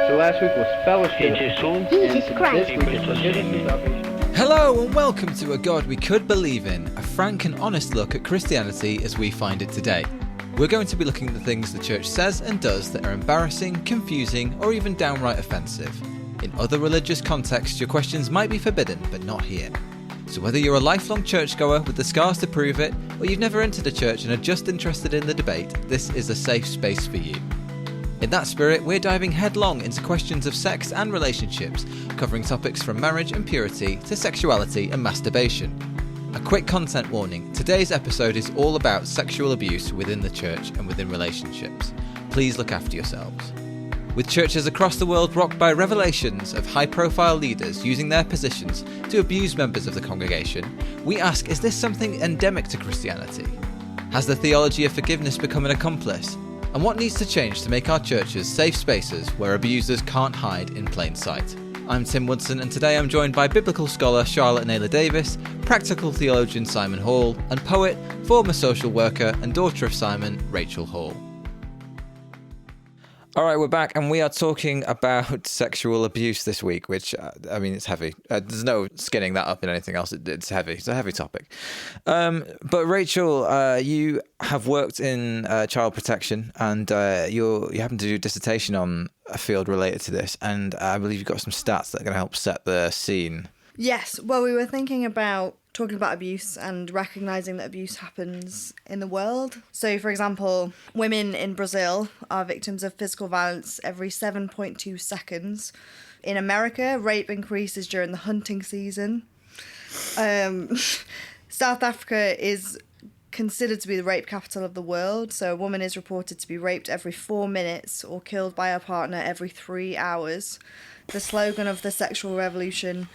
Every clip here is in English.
So last week was fellowship. Jesus Christ. This week is forgiveness and salvation. Hello and welcome to A God We Could Believe In, a frank and honest look at Christianity as we find it today. We're going to be looking at the things the church says and does that are embarrassing, confusing, or even downright offensive. In other religious contexts, your questions might be forbidden, but not here. So whether you're a lifelong churchgoer with the scars to prove it, or you've never entered a church and are just interested in the debate, this is a safe space for you. In that spirit, we're diving headlong into questions of sex and relationships, covering topics from marriage and purity to sexuality and masturbation. A quick content warning, today's episode is all about sexual abuse within the church and within relationships. Please look after yourselves. With churches across the world rocked by revelations of high-profile leaders using their positions to abuse members of the congregation, we ask, is this something endemic to Christianity? Has the theology of forgiveness become an accomplice? And what needs to change to make our churches safe spaces where abusers can't hide in plain sight? I'm Tim Woodson, and today I'm joined by biblical scholar Charlotte Naylor Davis, practical theologian Simon Hall, and poet, former social worker, and daughter of Simon, Rachel Hall. All right, we're back, and we are talking about sexual abuse this week, which, it's heavy. There's no skinning that up in anything else. It's heavy. It's a heavy topic. But Rachel, you have worked in child protection, and you happen to do a dissertation on a field related to this, and I believe you've got some stats that are going to help set the scene. Yes, well, we were thinking about talking about abuse and recognising that abuse happens in the world. So, for example, women in Brazil are victims of physical violence every 7.2 seconds. In America, rape increases during the hunting season. South Africa is considered to be the rape capital of the world. So a woman is reported to be raped every 4 minutes or killed by her partner every 3 hours. The slogan of the sexual revolution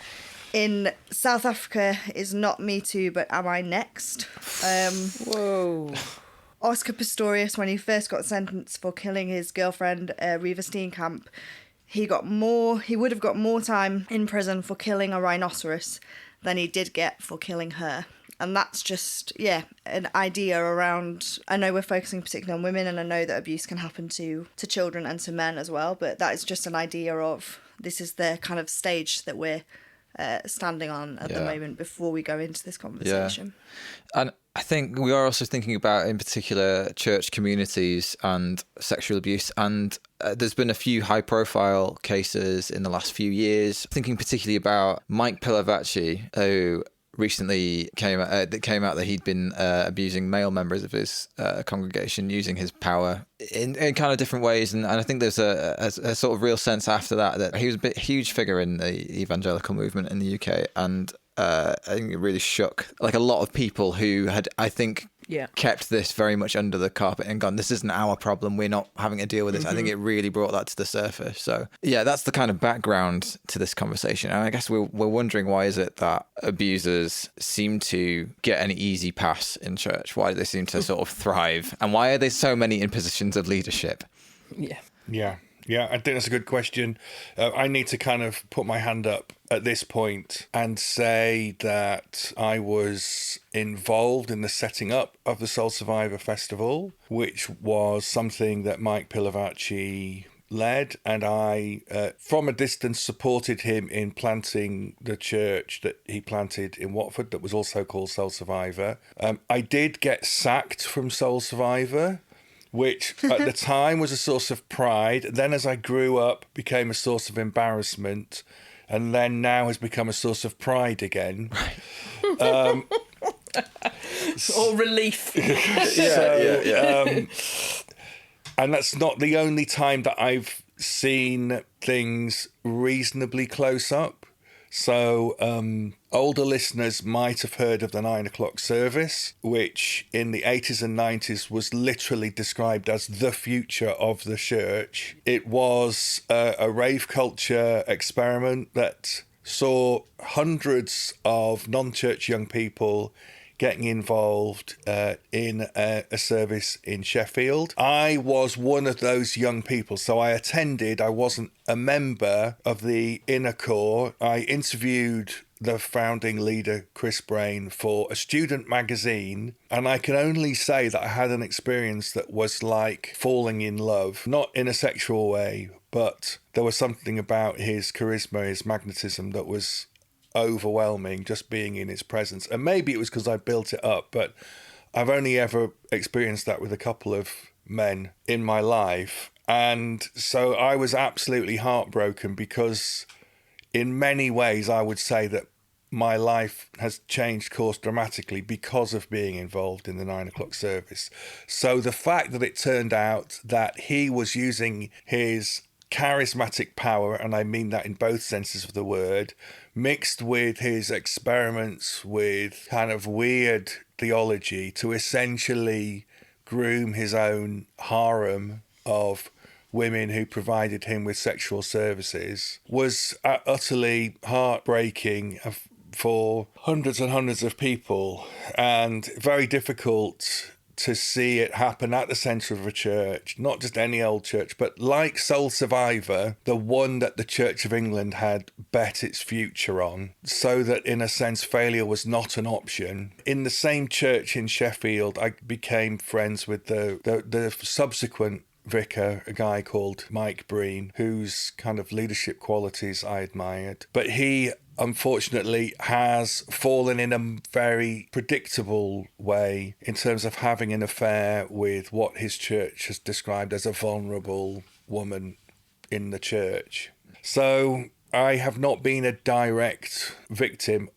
in South Africa is not Me Too, but Am I Next? Whoa. Oscar Pistorius, when he first got sentenced for killing his girlfriend, Reva Steenkamp, he would have got more time in prison for killing a rhinoceros than he did get for killing her. And that's just, an idea around, I know we're focusing particularly on women, and I know that abuse can happen to children and to men as well, but that is just an idea of, this is the kind of stage that we're standing on at the moment before we go into this conversation. Yeah. And I think we are also thinking about, in particular, church communities and sexual abuse. And there's been a few high-profile cases in the last few years. Thinking particularly about Mike Pilavachi, who recently came out that he'd been abusing male members of his congregation, using his power in kind of different ways. And I think there's a sort of real sense after that he was a huge figure in the evangelical movement in the UK. And I think it really shook like a lot of people who had, I think, kept this very much under the carpet and gone, this isn't our problem, we're not having to deal with this. I think it really brought that to the surface. So that's the kind of background to this conversation. And I guess we're wondering, why is it that abusers seem to get an easy pass in church? Why do they seem to sort of thrive? And why are there so many in positions of leadership? Yeah, I think that's a good question. I need to kind of put my hand up at this point and say that I was involved in the setting up of the Soul Survivor Festival, which was something that Mike Pilavachi led, and I, from a distance, supported him in planting the church that he planted in Watford that was also called Soul Survivor. I did get sacked from Soul Survivor, which at the time was a source of pride, then as I grew up became a source of embarrassment, and then now has become a source of pride again. Or relief. And that's not the only time that I've seen things reasonably close up. So older listeners might have heard of the 9 o'clock service, which in the 80s and 90s was literally described as the future of the church. It was a rave culture experiment that saw hundreds of non-church young people getting involved in a service in Sheffield. I was one of those young people, so I attended. I wasn't a member of the inner core. I interviewed the founding leader, Chris Brain, for a student magazine, and I can only say that I had an experience that was like falling in love, not in a sexual way, but there was something about his charisma, his magnetism that was overwhelming just being in his presence. And maybe it was because I built it up, but I've only ever experienced that with a couple of men in my life. And so I was absolutely heartbroken because in many ways I would say that my life has changed course dramatically because of being involved in the 9 o'clock service. So the fact that it turned out that he was using his charismatic power, and I mean that in both senses of the word, mixed with his experiments with kind of weird theology to essentially groom his own harem of women who provided him with sexual services, was utterly heartbreaking for hundreds and hundreds of people, and very difficult to see it happen at the centre of a church, not just any old church, but like Soul Survivor, the one that the Church of England had bet its future on, so that in a sense failure was not an option. In the same church in Sheffield, I became friends with the subsequent vicar, a guy called Mike Breen, whose kind of leadership qualities I admired. But he unfortunately has fallen in a very predictable way in terms of having an affair with what his church has described as a vulnerable woman in the church. So I have not been a direct victim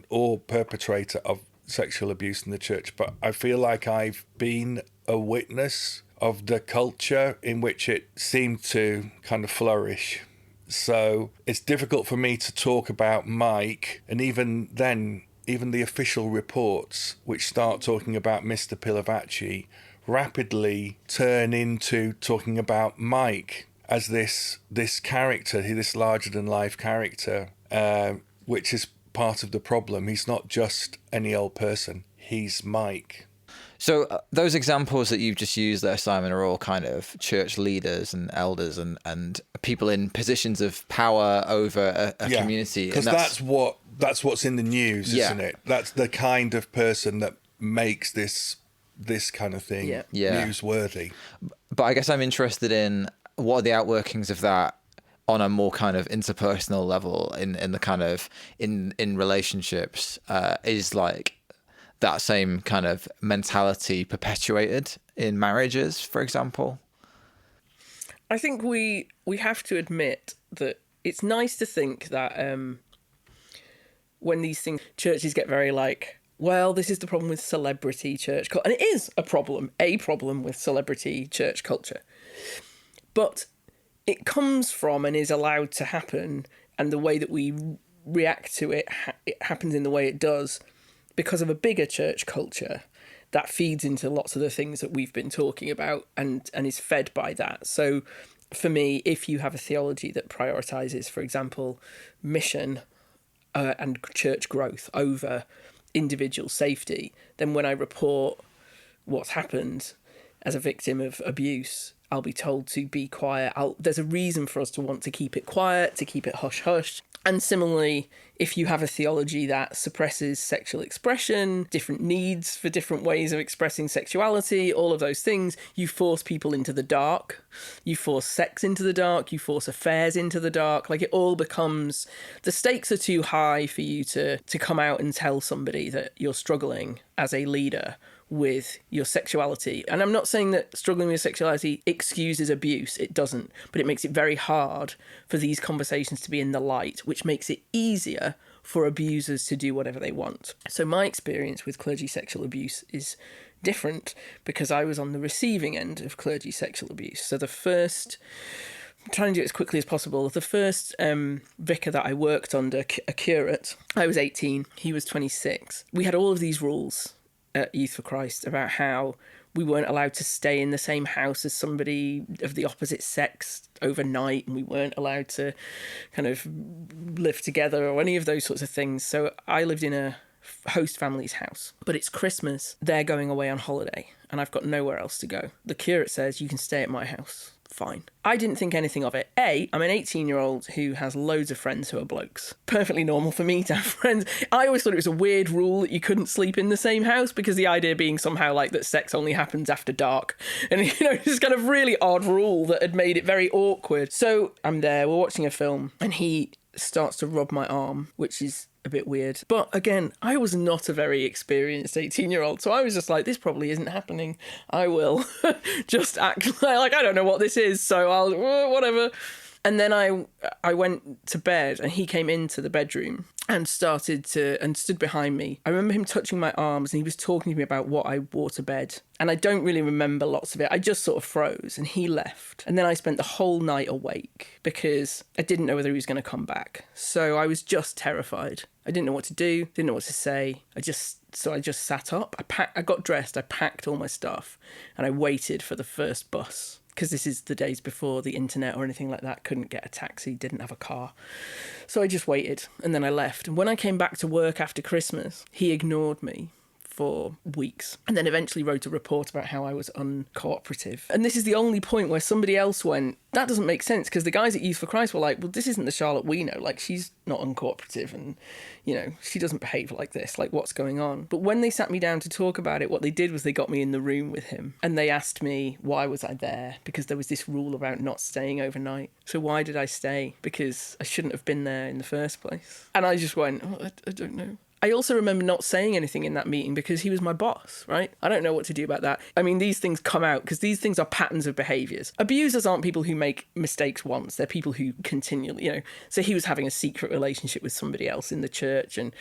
or perpetrator of sexual abuse in the church, but I feel like I've been a witness of the culture in which it seemed to kind of flourish. So it's difficult for me to talk about Mike, and even then, even the official reports, which start talking about Mr. Pilavacci, rapidly turn into talking about Mike as this character, this larger-than-life character, which is part of the problem. He's not just any old person. He's Mike. So those examples that you've just used there, Simon, are all kind of church leaders and elders and people in positions of power over a community. Because that's what's in the news, isn't it? That's the kind of person that makes this kind of thing newsworthy. But I guess I'm interested in what are the outworkings of that on a more kind of interpersonal level in the kind of in relationships. Is like that same kind of mentality perpetuated in marriages, for example? I think we have to admit that it's nice to think that when these things, churches get very like, well, this is the problem with celebrity church culture. And it is a problem with celebrity church culture. But it comes from and is allowed to happen, and the way that we react to it, it happens in the way it does because of a bigger church culture that feeds into lots of the things that we've been talking about and is fed by that. So for me, if you have a theology that prioritises, for example, mission and church growth over individual safety, then when I report what's happened as a victim of abuse, I'll be told to be quiet. There's a reason for us to want to keep it quiet, to keep it hush-hush. And similarly, if you have a theology that suppresses sexual expression, different needs for different ways of expressing sexuality, all of those things, you force people into the dark. You force sex into the dark. You force affairs into the dark. Like, it all becomes... The stakes are too high for you to come out and tell somebody that you're struggling as a leader with your sexuality. And I'm not saying that struggling with sexuality excuses abuse. It doesn't. But it makes it very hard for these conversations to be in the light, which makes it easier for abusers to do whatever they want. So my experience with clergy sexual abuse is different because I was on the receiving end of clergy sexual abuse. So the first... I'm trying to do it as quickly as possible. The first vicar that I worked under, a curate, I was 18, he was 26. We had all of these rules at Youth for Christ about how we weren't allowed to stay in the same house as somebody of the opposite sex overnight, and we weren't allowed to kind of live together or any of those sorts of things. So I lived in a host family's house, but it's Christmas, they're going away on holiday, and I've got nowhere else to go. The curate says, you can stay at my house fine. I didn't think anything of it. I'm an 18-year-old who has loads of friends who are blokes. Perfectly normal for me to have friends. I always thought it was a weird rule that you couldn't sleep in the same house, because the idea being somehow like that sex only happens after dark. And, it's kind of really odd rule that had made it very awkward. So I'm there, we're watching a film, and he starts to rub my arm, which is a bit weird. But again, I was not a very experienced 18-year-old, so I was just like, this probably isn't happening. I will just act like I don't know what this is, so I'll whatever. And then I went to bed, and he came into the bedroom and stood behind me. I remember him touching my arms, and he was talking to me about what I wore to bed. And I don't really remember lots of it. I just sort of froze, and he left. And then I spent the whole night awake because I didn't know whether he was going to come back. So I was just terrified. I didn't know what to do, didn't know what to say. I just sat up. I got dressed, I packed all my stuff, and I waited for the first bus. Because this is the days before the internet or anything like that. Couldn't get a taxi, didn't have a car. So I just waited, and then I left. And when I came back to work after Christmas, he ignored me for weeks, and then eventually wrote a report about how I was uncooperative. And this is the only point where somebody else went, that doesn't make sense, because the guys at Youth for Christ were like, well, this isn't the Charlotte we know. Like, she's not uncooperative, and, she doesn't behave like this. Like, what's going on? But when they sat me down to talk about it, what they did was they got me in the room with him, and they asked me, why was I there? Because there was this rule about not staying overnight. So why did I stay? Because I shouldn't have been there in the first place. And I just went, I don't know. I also remember not saying anything in that meeting because he was my boss, right? I don't know what to do about that. I mean, these things come out because these things are patterns of behaviours. Abusers aren't people who make mistakes once. They're people who continually, So he was having a secret relationship with somebody else in the church, and,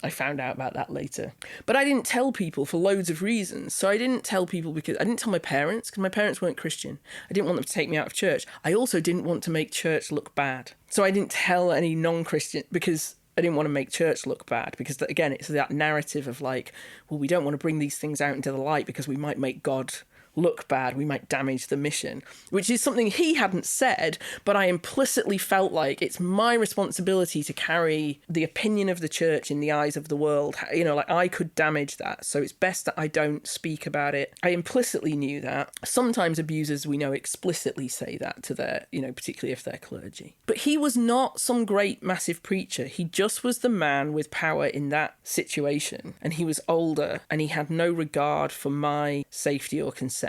I found out about that later. But I didn't tell people for loads of reasons. So I didn't tell people because I didn't tell my parents, because my parents weren't Christian. I didn't want them to take me out of church. I also didn't want to make church look bad. So I didn't tell any non-Christian because I didn't want to make church look bad, because, again, it's that narrative of like, well, we don't want to bring these things out into the light because we might make God look bad, we might damage the mission, which is something he hadn't said, but I implicitly felt like it's my responsibility to carry the opinion of the church in the eyes of the world. Like, I could damage that, so it's best that I don't speak about it. I implicitly knew that. Sometimes abusers, we know, explicitly say that to their, particularly if they're clergy. But he was not some great massive preacher. He just was the man with power in that situation, and he was older, and he had no regard for my safety or consent.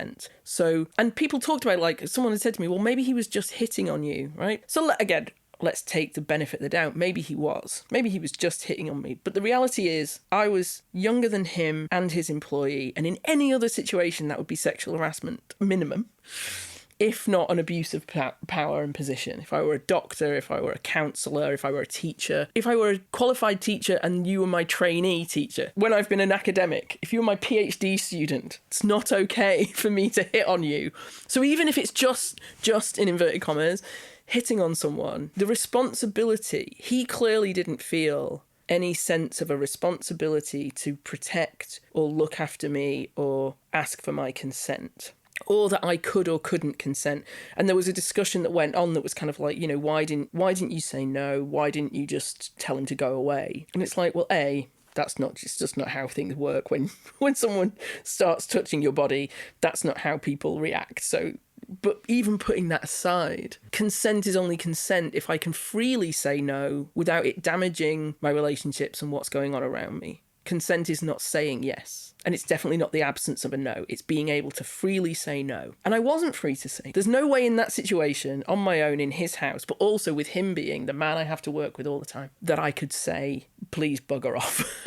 So, and people talked about, like, someone had said to me, well, maybe he was just hitting on you, right? So again, let's take the benefit of the doubt. Maybe he was just hitting on me. But the reality is I was younger than him and his employee. And in any other situation, that would be sexual harassment minimum, if not an abuse of power and position. If I were a doctor, if I were a counsellor, if I were a teacher, if I were a qualified teacher and you were my trainee teacher, when I've been an academic, if you're my PhD student, it's not okay for me to hit on you. So even if it's just in inverted commas, hitting on someone, the responsibility, he clearly didn't feel any sense of a responsibility to protect or look after me or ask for my consent, or that I could or couldn't consent. And there was a discussion that went on that was kind of like, why didn't you say no? Why didn't you just tell him to go away? And it's like, well, that's just not how things work. When someone starts touching your body, that's not how people react. So, but even putting that aside, consent is only consent if I can freely say no without it damaging my relationships and what's going on around me. Consent is not saying yes. And it's definitely not the absence of a no. It's being able to freely say no. And I wasn't free to say. There's no way in that situation, on my own in his house, but also with him being the man I have to work with all the time, that I could say, please bugger off.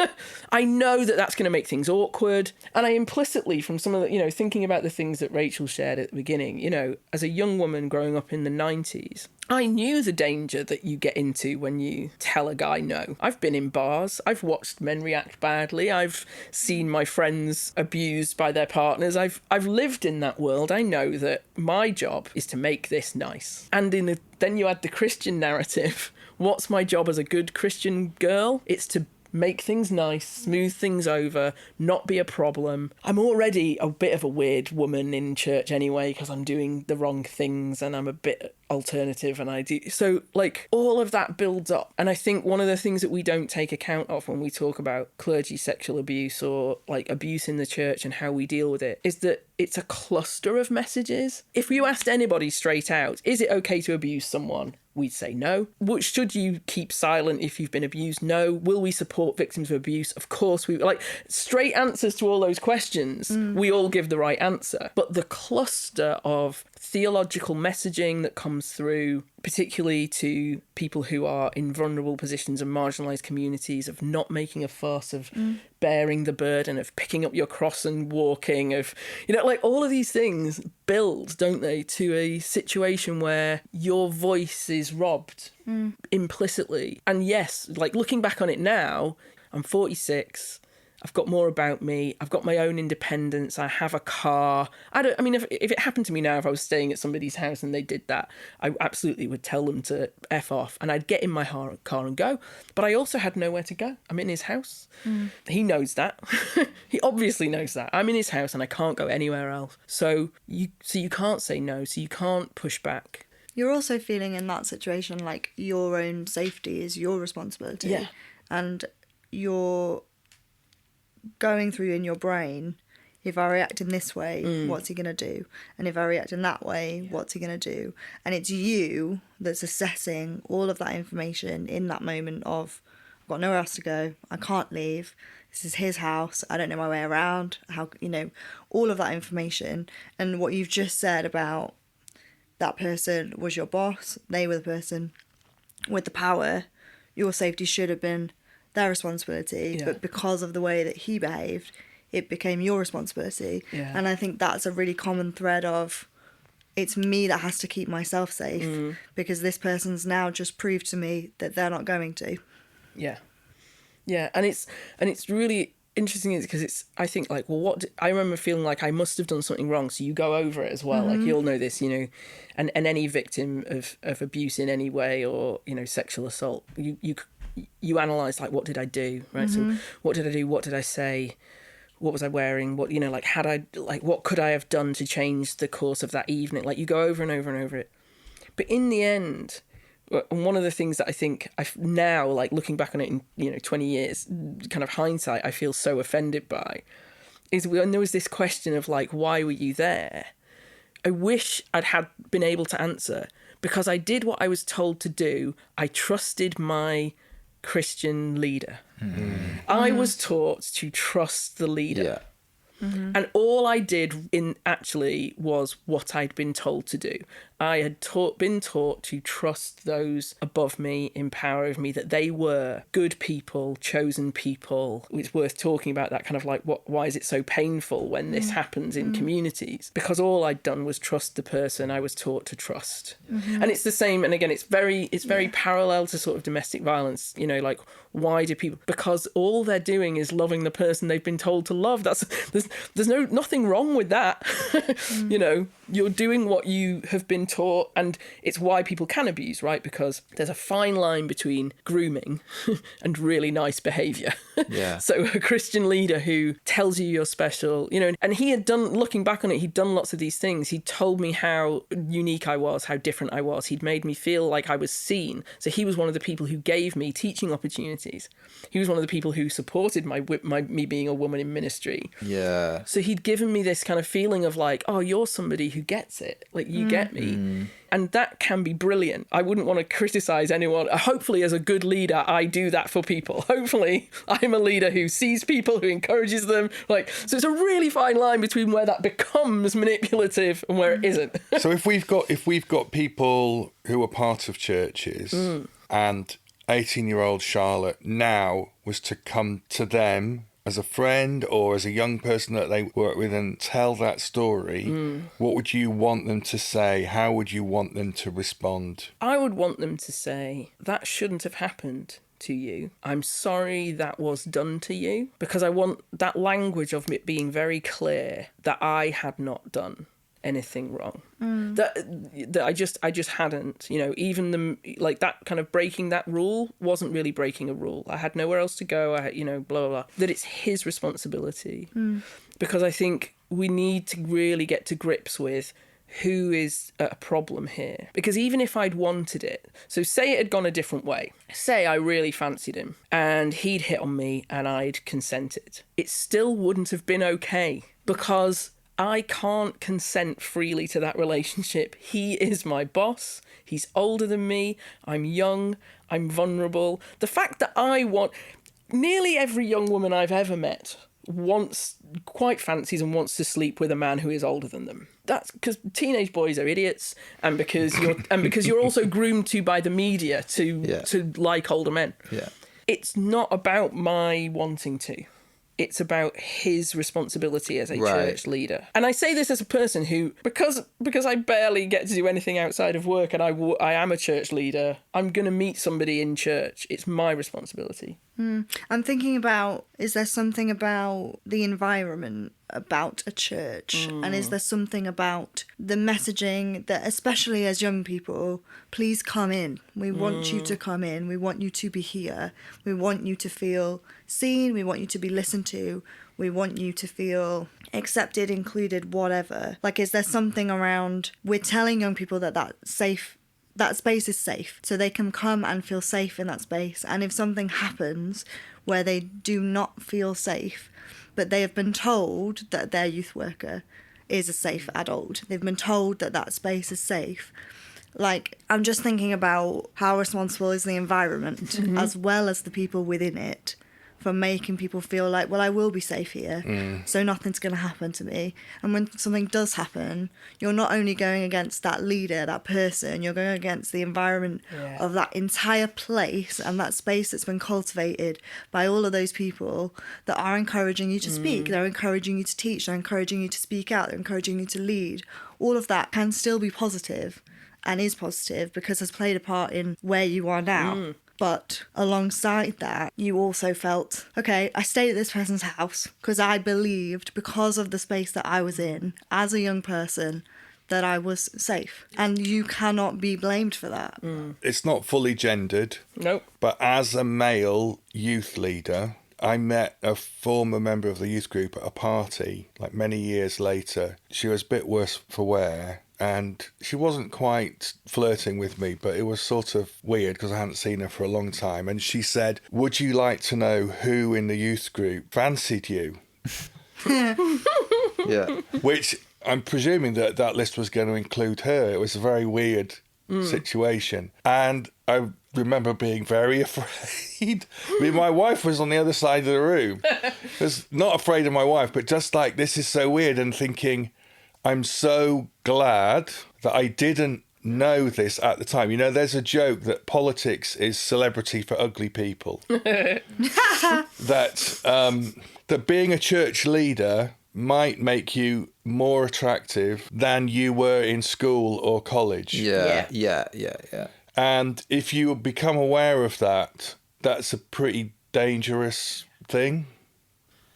I know that that's going to make things awkward. And I implicitly, from some of the, thinking about the things that Rachel shared at the beginning, as a young woman growing up in the 90s, I knew the danger that you get into when you tell a guy no. I've been in bars. I've watched men react badly. I've seen my friends abused by their partners. I've lived in that world. I know that my job is to make this nice. And then you add the Christian narrative. What's my job as a good Christian girl? It's to make things nice, smooth things over, not be a problem. I'm already a bit of a weird woman in church anyway because I'm doing the wrong things and I'm a bit alternative and idea. So like all of that builds up. And I think one of the things that we don't take account of when we talk about clergy sexual abuse or like abuse in the church and how we deal with it is that it's a cluster of messages. If you asked anybody straight out, is it okay to abuse someone? We'd say no. Should you keep silent if you've been abused? No. Will we support victims of abuse? Of course we like. Straight answers to all those questions, we all give the right answer. But the cluster of theological messaging that comes through, particularly to people who are in vulnerable positions and marginalised communities, of not making a fuss, of bearing the burden, of picking up your cross and walking, of, you know, like all of these things build, don't they, to a situation where your voice is robbed implicitly. And yes, like looking back on it now, I'm 46. I've got more about me. I've got my own independence. I have a car. I mean, if it happened to me now, if I was staying at somebody's house and they did that, I absolutely would tell them to F off and I'd get in my car and go. But I also had nowhere to go. I'm in his house. He knows that. He obviously knows that. I'm in his house and I can't go anywhere else. So you can't say no. So you can't push back. You're also feeling in that situation like your own safety is your responsibility. Yeah. And you're going through in your brain, if I react in this way, what's he going to do? And if I react in that way, what's he going to do? And it's you that's assessing all of that information in that moment of, I've got nowhere else to go, I can't leave, this is his house, I don't know my way around, how, you know, all of that information. And what you've just said about that person was your boss, they were the person with the power, your safety should have been their responsibility, but because of the way that he behaved, it became your responsibility. And I think that's a really common thread of, it's me that has to keep myself safe because this person's now just proved to me that they're not going to. And it's really interesting because I think like, well, I remember feeling like I must have done something wrong, so you go over it as well. Like you'll know this, you know, and any victim of abuse in any way, or, you know, sexual assault, you analyse like, what did I do, right? So what did I do? What did I say? What was I wearing? What, you know, like what could I have done to change the course of that evening? Like you go over and over and over it. But in the end, and one of the things that I think I've now, like looking back on it in, you know, 20 years, kind of hindsight, I feel so offended by, is when there was this question of like, why were you there? I wish I'd been able to answer, because I did what I was told to do. I trusted my Christian leader. I was taught to trust the leader. And all I did was what I'd been told to do. I had been taught to trust those above me, in power of me, that they were good people, chosen people. It's worth talking about that kind of like, why is it so painful when this happens in communities? Because all I'd done was trust the person I was taught to trust. And it's the same, and again, it's very parallel to sort of domestic violence, you know, like, why do people? Because all they're doing is loving the person they've been told to love. There's nothing wrong with that. You know, you're doing what you have been taught, and it's why people can abuse, right? Because there's a fine line between grooming and really nice behaviour. So a Christian leader who tells you you're special, you know, and he had done, looking back on it, he'd done lots of these things. He told me how unique I was, how different I was. He'd made me feel like I was seen. So he was one of the people who gave me teaching opportunities. He was one of the people who supported me being a woman in ministry. So he'd given me this kind of feeling of like, oh, you're somebody who gets it. Like, you get me. And that can be brilliant. I wouldn't want to criticise anyone. Hopefully, as a good leader, I do that for people. Hopefully, I'm a leader who sees people, who encourages them. Like, so it's a really fine line between where that becomes manipulative and where it isn't. So if we've got people who are part of churches, and 18-year-old Charlotte now was to come to them as a friend or as a young person that they work with and tell that story, what would you want them to say? How would you want them to respond? I would want them to say, that shouldn't have happened to you. I'm sorry that was done to you, because I want that language of it being very clear that I had not done anything wrong, that I just hadn't, you know, even like that kind of breaking that rule wasn't really breaking a rule. I had nowhere else to go. I had, you know, blah, blah, blah. That it's his responsibility, because I think we need to really get to grips with who is a problem here. Because even if I'd wanted it, so say it had gone a different way, say I really fancied him and he'd hit on me and I'd consented, it still wouldn't have been okay, because I can't consent freely to that relationship. He is my boss. He's older than me. I'm young. I'm vulnerable. The fact that nearly every young woman I've ever met quite fancies and wants to sleep with a man who is older than them. That's because teenage boys are idiots, and because you're also groomed to by the media to like older men. Yeah. It's not about my wanting to. It's about his responsibility as a church leader. And I say this as a person who, because I barely get to do anything outside of work, and I am a church leader, I'm going to meet somebody in church. It's my responsibility. I'm thinking about, is there something about the environment about a church? And is there something about the messaging that, especially as young people, please come in. We want you to come in. We want you to be here. We want you to feel seen. We want you to be listened to. We want you to feel accepted, included, whatever. Like, is there something around, we're telling young people that space is safe, so they can come and feel safe in that space. And if something happens where they do not feel safe, but they have been told that their youth worker is a safe adult, they've been told that space is safe. Like, I'm just thinking about how responsible is the environment, as well as the people within it, for making people feel like, well, I will be safe here, so nothing's going to happen to me. And when something does happen, you're not only going against that leader, that person, you're going against the environment of that entire place and that space that's been cultivated by all of those people that are encouraging you to speak, they're encouraging you to teach, they're encouraging you to speak out, they're encouraging you to lead. All of that can still be positive, and is positive, because has played a part in where you are now. But alongside that, you also felt, okay, I stayed at this person's house because I believed, because of the space that I was in as a young person, that I was safe. And you cannot be blamed for that. It's not fully gendered. Nope. But as a male youth leader, I met a former member of the youth group at a party, like many years later. She was a bit worse for wear. And she wasn't quite flirting with me, but it was sort of weird because I hadn't seen her for a long time. And she said, would you like to know who in the youth group fancied you? Yeah. Which I'm presuming that list was going to include her. It was a very weird situation. And I remember being very afraid. I mean, my wife was on the other side of the room. I was not afraid of my wife, but just like, this is so weird, and thinking, I'm so glad that I didn't know this at the time. You know, there's a joke that politics is celebrity for ugly people. that being a church leader might make you more attractive than you were in school or college. Yeah. And if you become aware of that, that's a pretty dangerous thing.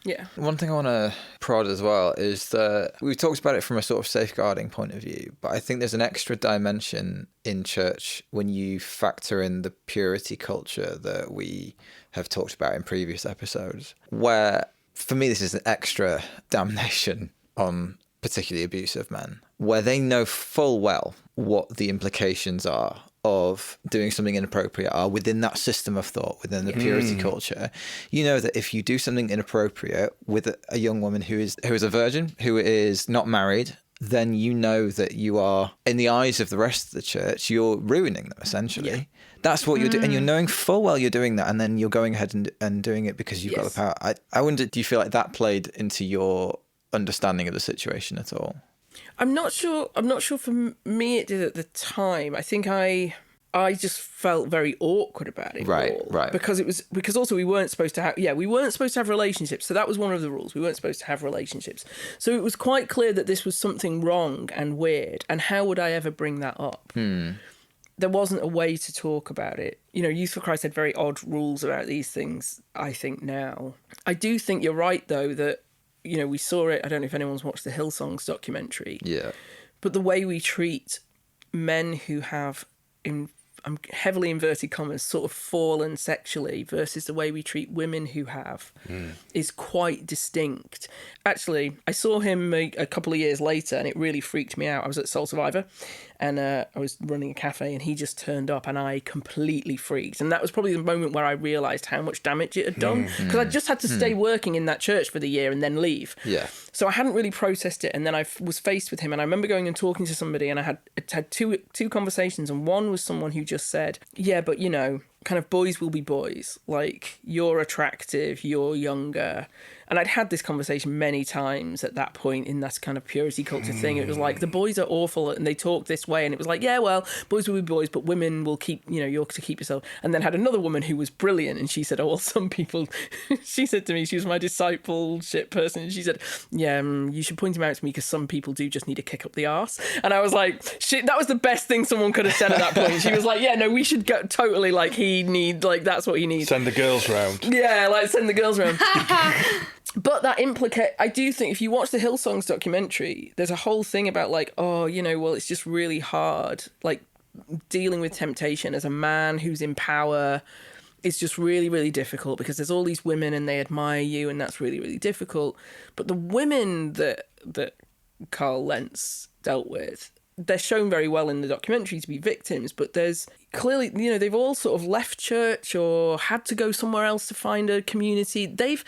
Yeah. One thing I want to prod as well is that we've talked about it from a sort of safeguarding point of view, but I think there's an extra dimension in church when you factor in the purity culture that we have talked about in previous episodes, where for me this is an extra damnation on particularly abusive men, where they know full well what the implications are of doing something inappropriate are within that system of thought, within the purity culture. You know that if you do something inappropriate with a young woman who is a virgin, who is not married, then you know that you are, in the eyes of the rest of the church, you're ruining them, essentially. Yeah. That's what you're doing. And you're knowing full well you're doing that, and then you're going ahead and doing it because you've got the power. I wonder, do you feel like that played into your understanding of the situation at all? I'm not sure for me it did at the time. I think I just felt very awkward about it. Right. Because also we weren't supposed to have relationships. So that was one of the rules. We weren't supposed to have relationships. So it was quite clear that this was something wrong and weird. And how would I ever bring that up? There wasn't a way to talk about it. You know, Youth for Christ had very odd rules about these things, I think, now. I do think you're right, though, that, you know, we saw it. I don't know if anyone's watched the Hillsongs documentary. Yeah. But the way we treat men who have I'm heavily inverted commas, sort of fallen sexually versus the way we treat women who have is quite distinct. Actually, I saw him a couple of years later and it really freaked me out. I was at Soul Survivor and I was running a cafe and he just turned up and I completely freaked. And that was probably the moment where I realised how much damage it had done. Because I just had to stay working in that church for the year and then leave. Yeah. So I hadn't really processed it. And then I was faced with him and I remember going and talking to somebody and I had two conversations, and one was someone who just said, yeah, but you know, kind of boys will be boys. Like, you're attractive, you're younger. And I'd had this conversation many times at that point in that kind of purity culture thing. It was like, the boys are awful and they talk this way. And it was like, yeah, well, boys will be boys, but women will keep, you know, you're to keep yourself. And then had another woman who was brilliant. And she said, oh, well, some people, she said to me, she was my discipleship person. And she said, yeah, you should point him out to me because some people do just need a kick up the arse. And I was like, shit, that was the best thing someone could have said at that point. She was like, yeah, no, we should go totally, like, that's what he needs. Send the girls round. Yeah, like, send the girls round. But that I do think if you watch the Hillsongs documentary, there's a whole thing about like, oh, you know, well, it's just really hard. Like, dealing with temptation as a man who's in power is just really, really difficult because there's all these women and they admire you and that's really, really difficult. But the women that Carl Lentz dealt with, they're shown very well in the documentary to be victims, but there's clearly, you know, they've all sort of left church or had to go somewhere else to find a community. They've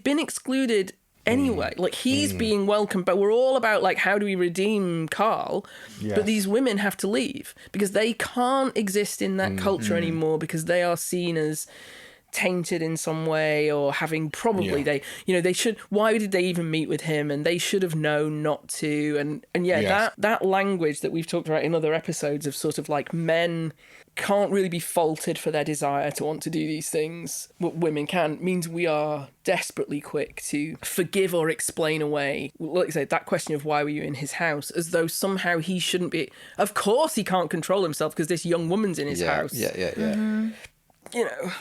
been excluded anyway. Like, he's being welcomed, but we're all about like, how do we redeem Carl? Yes. But these women have to leave because they can't exist in that culture anymore because they are seen as tainted in some way, or having they should, why did they even meet with him, and they should have known not to, and yes. that language that we've talked about in other episodes of sort of like men can't really be faulted for their desire to want to do these things, what women can, means we are desperately quick to forgive or explain away, like I say, that question of why were you in his house, as though somehow he shouldn't be, of course he can't control himself because this young woman's in his house. Yeah. You know,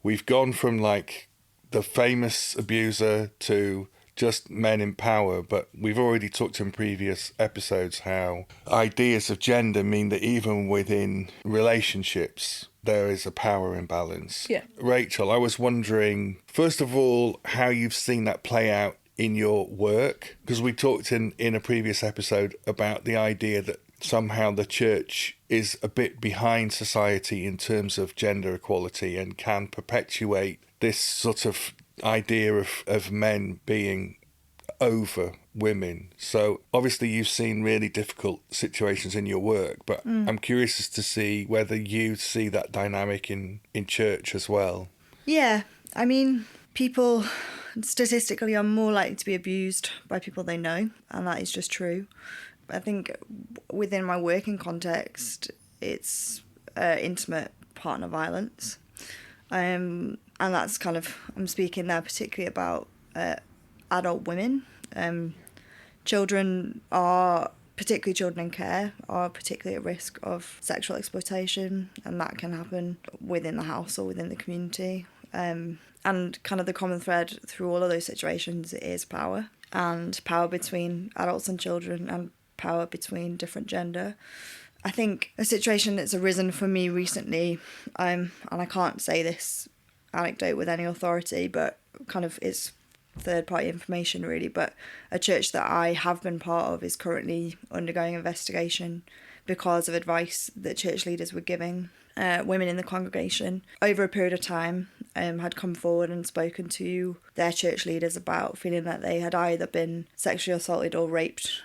We've gone from like the famous abuser to just men in power, but we've already talked in previous episodes how ideas of gender mean that even within relationships there is a power imbalance. Yeah. Rachel, I was wondering, first of all, how you've seen that play out in your work, because we talked in a previous episode about the idea that somehow the church is a bit behind society in terms of gender equality and can perpetuate this sort of idea of men being over women. So obviously you've seen really difficult situations in your work, but I'm curious as to see whether you see that dynamic in church as well. Yeah, I mean, people statistically are more likely to be abused by people they know, and that is just true. I think within my working context, it's intimate partner violence. And that's kind of, I'm speaking there particularly about adult women. Children are, particularly children in care, are particularly at risk of sexual exploitation, and that can happen within the house or within the community. And kind of the common thread through all of those situations is power, and power between adults and children, and power between different gender. I think a situation that's arisen for me recently, and I can't say this anecdote with any authority, but kind of it's third-party information really, but a church that I have been part of is currently undergoing investigation because of advice that church leaders were giving women in the congregation over a period of time, had come forward and spoken to their church leaders about feeling that they had either been sexually assaulted or raped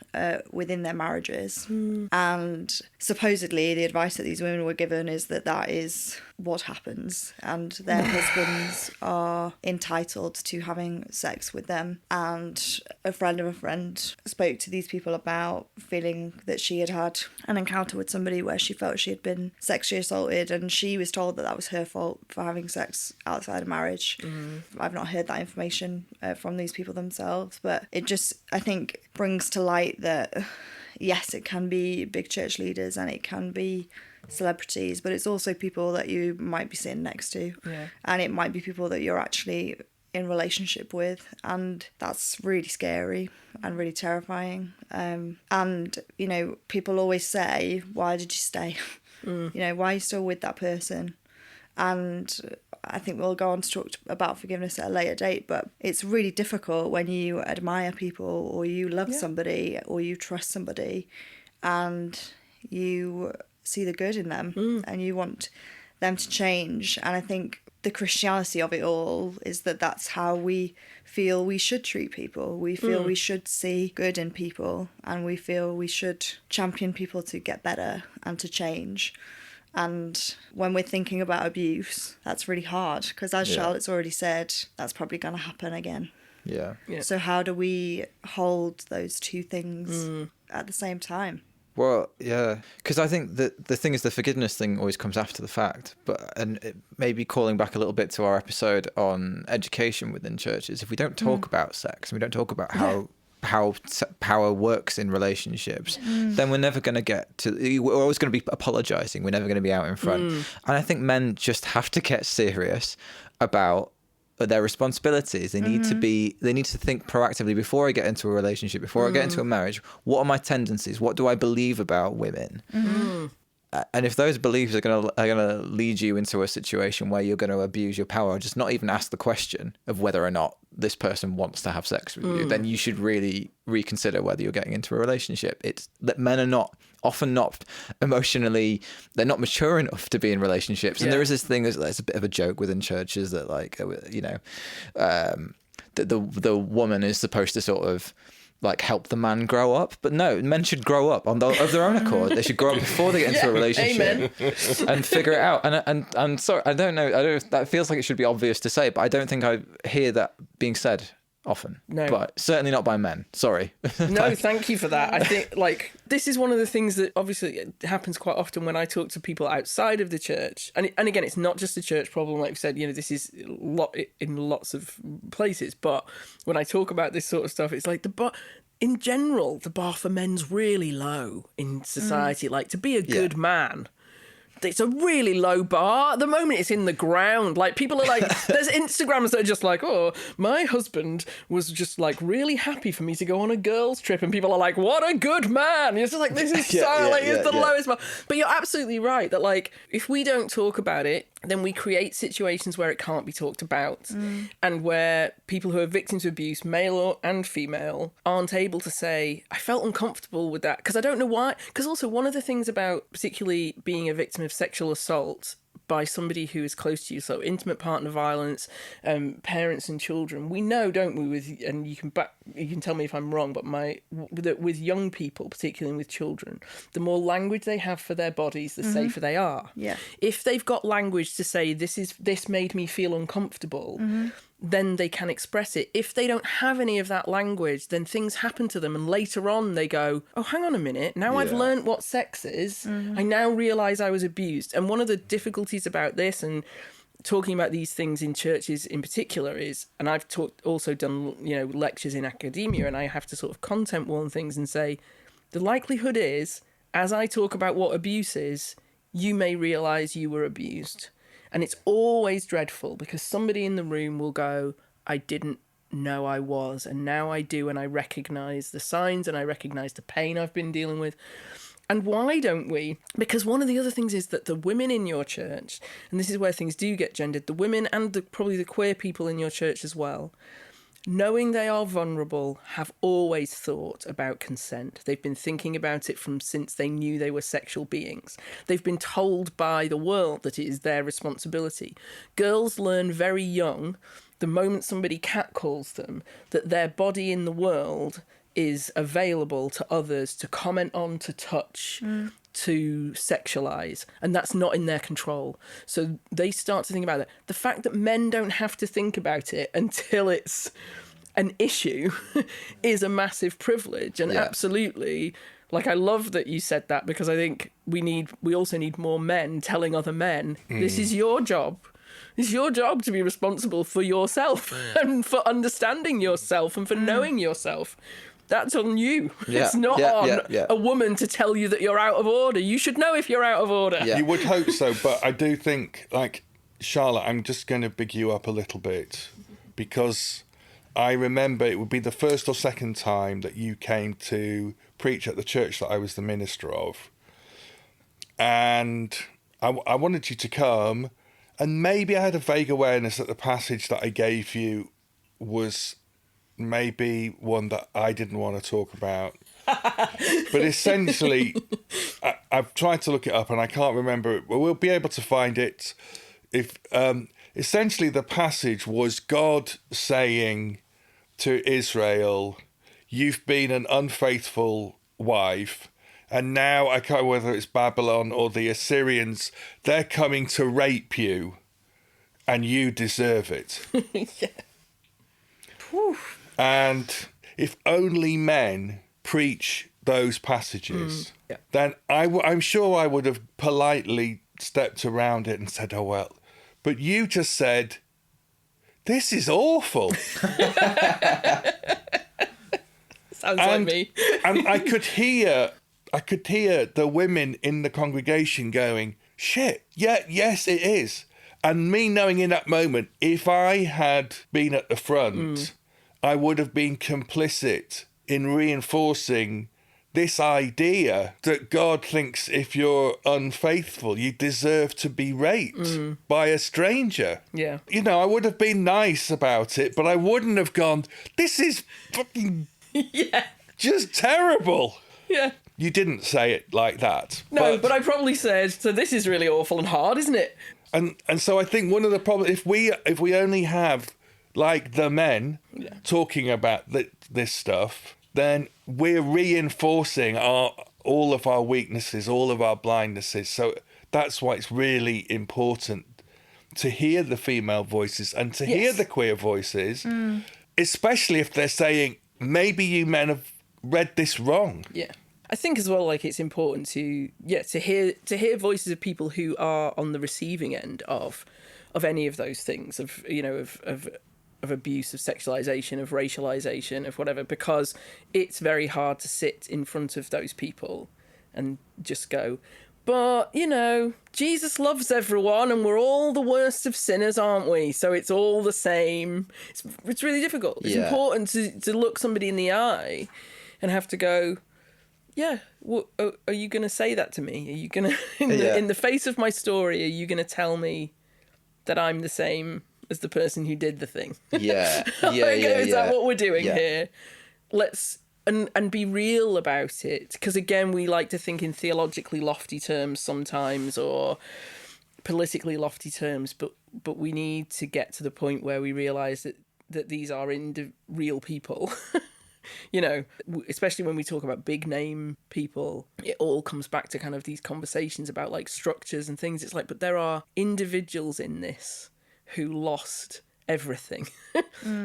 within their marriages. And supposedly the advice that these women were given is that is what happens, and their husbands are entitled to having sex with them. And a friend of a friend spoke to these people about feeling that she had had an encounter with somebody where she felt she had been sexually assaulted, and she was told that was her fault for having sex outside of marriage. I've not heard that information from these people themselves, but it just, I think, brings to light that yes, it can be big church leaders and it can be celebrities, but it's also people that you might be sitting next to, and it might be people that you're actually in relationship with, and that's really scary and really terrifying. And you know, people always say, why did you stay? You know, why are you still with that person? And I think we'll go on to talk about forgiveness at a later date, but it's really difficult when you admire people or you love somebody or you trust somebody and you see the good in them and you want them to change. And I think the Christianity of it all is that that's how we feel we should treat people. We feel we should see good in people, and we feel we should champion people to get better and to change. And when we're thinking about abuse, that's really hard because, as Charlotte's already said, that's probably going to happen again. Yeah. So how do we hold those two things at the same time? Well, yeah, because I think that the thing is the forgiveness thing always comes after the fact. Maybe calling back a little bit to our episode on education within churches, if we don't talk about sex, and we don't talk about how power works in relationships, then we're never going to get to. We're always going to be apologising. We're never going to be out in front. And I think men just have to get serious about their responsibilities. They need to be. They need to think proactively before I get into a relationship, before I get into a marriage. What are my tendencies? What do I believe about women? And if those beliefs are gonna lead you into a situation where you're going to abuse your power, or just not even ask the question of whether or not this person wants to have sex with you, then you should really reconsider whether you're getting into a relationship. It's that men are often not emotionally, they're not mature enough to be in relationships. And there is this thing that's a bit of a joke within churches that, like, you know, the woman is supposed to sort of like help the man grow up, but no, men should grow up of their own accord. They should grow up before they get into a relationship and figure it out. And sorry, I don't know. That feels like it should be obvious to say, but I don't think I hear that being said often. No, but certainly not by men. Sorry. No, thank you for that. I think like this is one of the things that obviously happens quite often when I talk to people outside of the church, and again, it's not just a church problem. Like we said, you know, this is in lots of places. But when I talk about this sort of stuff, it's like in general, the bar for men's really low in society. Like to be a good man, it's a really low bar. At the moment, it's in the ground. Like people are like, there's Instagrams that are just like, oh, my husband was just like really happy for me to go on a girls' trip, and people are like, what a good man. It's just like, this is it's the lowest bar. But you're absolutely right that like if we don't talk about it, then we create situations where it can't be talked about, and where people who are victims of abuse, male and female, aren't able to say, I felt uncomfortable with that because I don't know why. Because also one of the things about particularly being a victim of sexual assault by somebody who is close to you, so intimate partner violence, parents and children, we know, don't we, and you can tell me if I'm wrong, but that with young people, particularly with children, the more language they have for their bodies, the safer they are. Yeah. If they've got language to say this made me feel uncomfortable, then they can express it. If they don't have any of that language, then things happen to them, and later on they go, oh, hang on a minute, now I've learned what sex is, I now realise I was abused. And one of the difficulties about this and talking about these things in churches in particular is, and I've also done, you know, lectures in academia, and I have to sort of content warn things and say, the likelihood is, as I talk about what abuse is, you may realise you were abused. And it's always dreadful because somebody in the room will go, I didn't know I was, and now I do, and I recognise the signs and I recognise the pain I've been dealing with. And why don't we? Because one of the other things is that the women in your church, and this is where things do get gendered, the women and probably the queer people in your church as well, knowing they are vulnerable, have always thought about consent. They've been thinking about it since they knew they were sexual beings. They've been told by the world that it is their responsibility. Girls learn very young, the moment somebody catcalls them, that their body in the world is available to others to comment on, to touch, to sexualize, and that's not in their control. So they start to think about it. The fact that men don't have to think about it until it's an issue is a massive privilege. And absolutely, like, I love that you said that, because I think we also need more men telling other men, this is your job. It's your job to be responsible for yourself and for understanding yourself and for knowing yourself. That's on you. It's not on a woman to tell you that you're out of order. You should know if you're out of order. You would hope so, but I do think, like, Charlotte, I'm just going to big you up a little bit, because I remember it would be the first or second time that you came to preach at the church that I was the minister of. and I wanted you to come, and maybe I had a vague awareness that the passage that I gave you was maybe one that I didn't want to talk about. But essentially, I've tried to look it up and I can't remember it. But we'll be able to find it. If essentially the passage was God saying to Israel, "You've been an unfaithful wife, and now I can't, whether it's Babylon or the Assyrians, they're coming to rape you, and you deserve it." Yeah. Whew. And if only men preach those passages, Yeah. then I'm sure I would have politely stepped around it and said, "Oh, well," but you just said, "This is awful." Sounds like me. And I could hear the women in the congregation going, "Shit, yeah, yes, it is." And me knowing in that moment, if I had been at the front, I would have been complicit in reinforcing this idea that God thinks if you're unfaithful, you deserve to be raped by a stranger. Yeah. You know, I would have been nice about it, but I wouldn't have gone, "This is fucking Yeah. just terrible." Yeah. You didn't say it like that. No, but I probably said, "So this is really awful and hard, isn't it?" And so I think one of the problems, if we only have like the men talking about this stuff, then we're reinforcing all of our weaknesses, all of our blindnesses. So that's why it's really important to hear the female voices and to hear the queer voices, especially if they're saying, maybe you men have read this wrong. Yeah. I think as well, like, it's important to hear voices of people who are on the receiving end of any of those things, of abuse, of sexualization, of racialization, of whatever, because it's very hard to sit in front of those people and just go, "But, you know, Jesus loves everyone and we're all the worst of sinners, aren't we? So it's all the same." It's really difficult. It's important to look somebody in the eye and have to go, "Yeah, are you going to say that to me? Are you going to, in the face of my story, are you going to tell me that I'm the same as the person who did the thing?" Is that what we're doing here? Let's and be real about it, because again, we like to think in theologically lofty terms sometimes, or politically lofty terms, but we need to get to the point where we realise that these are real people. You know, especially when we talk about big name people, it all comes back to kind of these conversations about like structures and things. It's like, but there are individuals in this who lost everything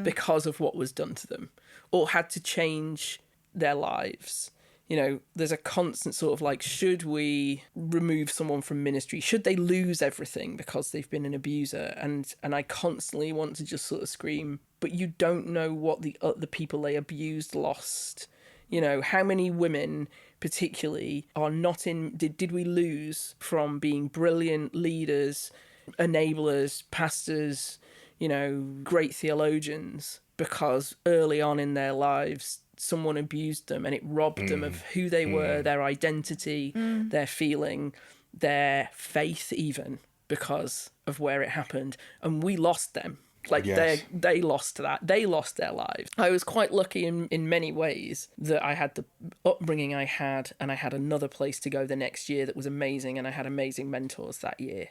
because of what was done to them, or had to change their lives. You know, there's a constant sort of like, should we remove someone from ministry? Should they lose everything because they've been an abuser? And I constantly want to just sort of scream, but you don't know what the people they abused lost. You know, how many women particularly are not in... Did we lose from being brilliant leaders, enablers, pastors, you know, great theologians, because early on in their lives someone abused them and it robbed them of who they were, their identity, their feeling, their faith even, because of where it happened. And we lost them. Like, they lost that. They lost their lives. I was quite lucky in many ways that I had the upbringing I had, and I had another place to go the next year that was amazing, and I had amazing mentors that year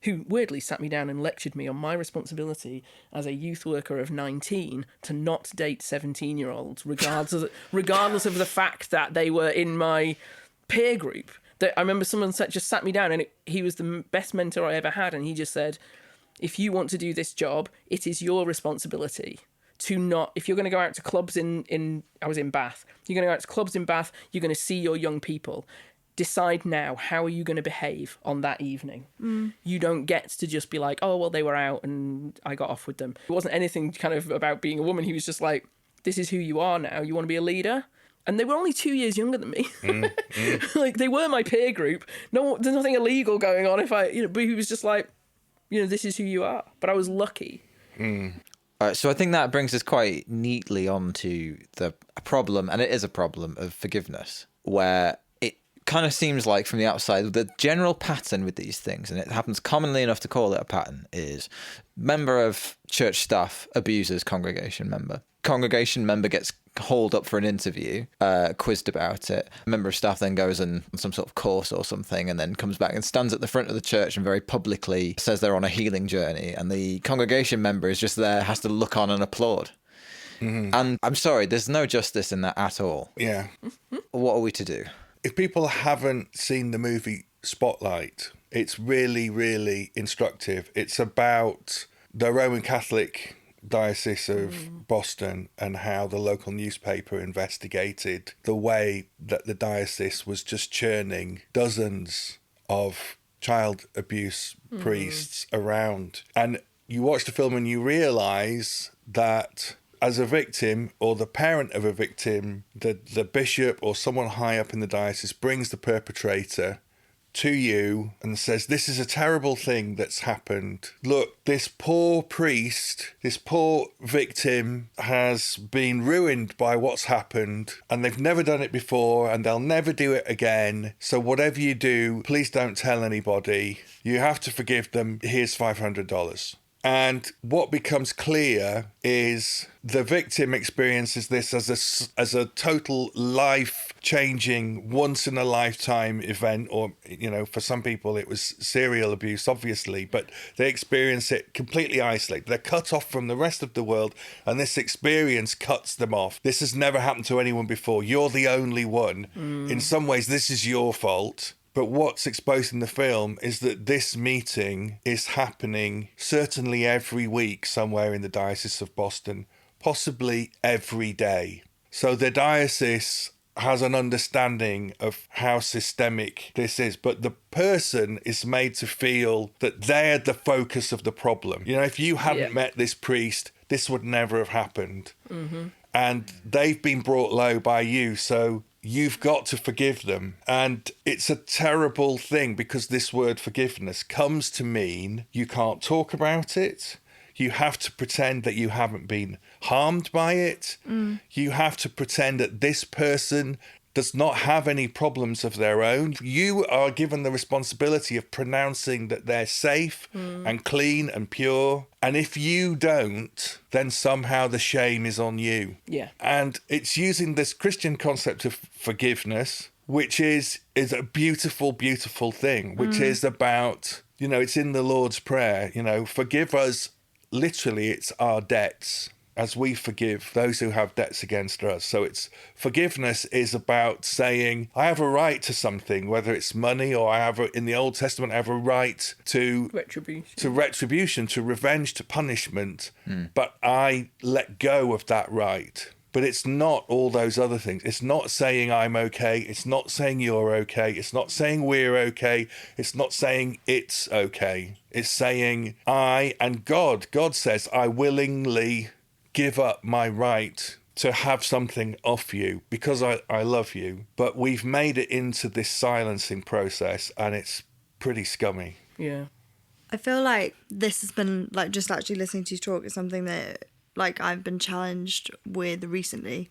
who weirdly sat me down and lectured me on my responsibility as a youth worker of 19 to not date 17-year-olds, regardless of the fact that they were in my peer group. I remember someone just sat me down, and he was the best mentor I ever had, and he just said, "If you want to do this job, it is your responsibility to not... If you're going to go out to clubs I was in Bath. You're going to go out to clubs in Bath, you're going to see your young people. Decide now, how are you going to behave on that evening? You don't get to just be like, oh, well, they were out and I got off with them." It wasn't anything kind of about being a woman. He was just like, "This is who you are now. You want to be a leader?" And they were only 2 years younger than me. Like, they were my peer group. No, there's nothing illegal going on but he was just like, "This is who you are." But I was lucky. So I think that brings us quite neatly onto a problem, and it is a problem of forgiveness, where it kind of seems like from the outside, the general pattern with these things, and it happens commonly enough to call it a pattern, is member of church staff abuses congregation member. Congregation member gets hauled up for an interview, quizzed about it. A member of staff then goes on some sort of course or something and then comes back and stands at the front of the church and very publicly says they're on a healing journey. And the congregation member is just there, has to look on and applaud. Mm-hmm. And I'm sorry, there's no justice in that at all. Yeah. What are we to do? If people haven't seen the movie Spotlight, it's really, really instructive. It's about the Roman Catholic Diocese of Boston and how the local newspaper investigated the way that the diocese was just churning dozens of child abuse priests around. And you watch the film and you realise that as a victim or the parent of a victim, the bishop or someone high up in the diocese brings the perpetrator to you and says, this is a terrible thing that's happened. Look, this poor priest, this poor victim has been ruined by what's happened and they've never done it before and they'll never do it again. So whatever you do, please don't tell anybody. You have to forgive them. Here's $500. And what becomes clear is the victim experiences this as a total life-changing, once-in-a-lifetime event, or, for some people it was serial abuse, obviously, but they experience it completely isolated. They're cut off from the rest of the world, and this experience cuts them off. This has never happened to anyone before. You're the only one. In some ways, this is your fault. But what's exposed in the film is that this meeting is happening certainly every week somewhere in the Diocese of Boston, possibly every day. So the diocese has an understanding of how systemic this is, but the person is made to feel that they're the focus of the problem. If you hadn't met this priest, this would never have happened. Mm-hmm. And they've been brought low by you, so you've got to forgive them. And it's a terrible thing because this word forgiveness comes to mean you can't talk about it. You have to pretend that you haven't been harmed by it. You have to pretend that this person does not have any problems of their own. You are given the responsibility of pronouncing that they're safe and clean and pure. And if you don't, then somehow the shame is on you. Yeah. And it's using this Christian concept of forgiveness, which is a beautiful, beautiful thing, which is about, it's in the Lord's Prayer, forgive us. Literally, it's our debts, as we forgive those who have debts against us. So forgiveness is about saying, I have a right to something, whether it's money or in the Old Testament, I have a right to retribution, to revenge, to punishment. But I let go of that right. But it's not all those other things. It's not saying I'm okay. It's not saying you're okay. It's not saying we're okay. It's not saying it's okay. It's saying I and God says, I willingly give up my right to have something off you because I love you. But we've made it into this silencing process and it's pretty scummy. Yeah. I feel like this has been, just actually listening to you talk is something that, I've been challenged with recently.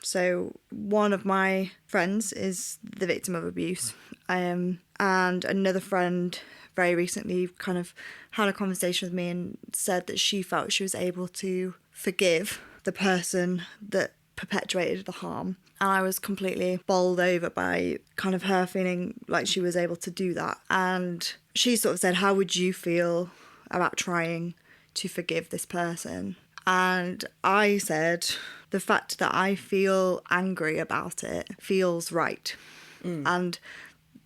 So one of my friends is the victim of abuse. And another friend very recently kind of had a conversation with me and said that she felt she was able to forgive the person that perpetuated the harm. And I was completely bowled over by kind of her feeling like she was able to do that. And she sort of said, how would you feel about trying to forgive this person? And I said, the fact that I feel angry about it feels right. And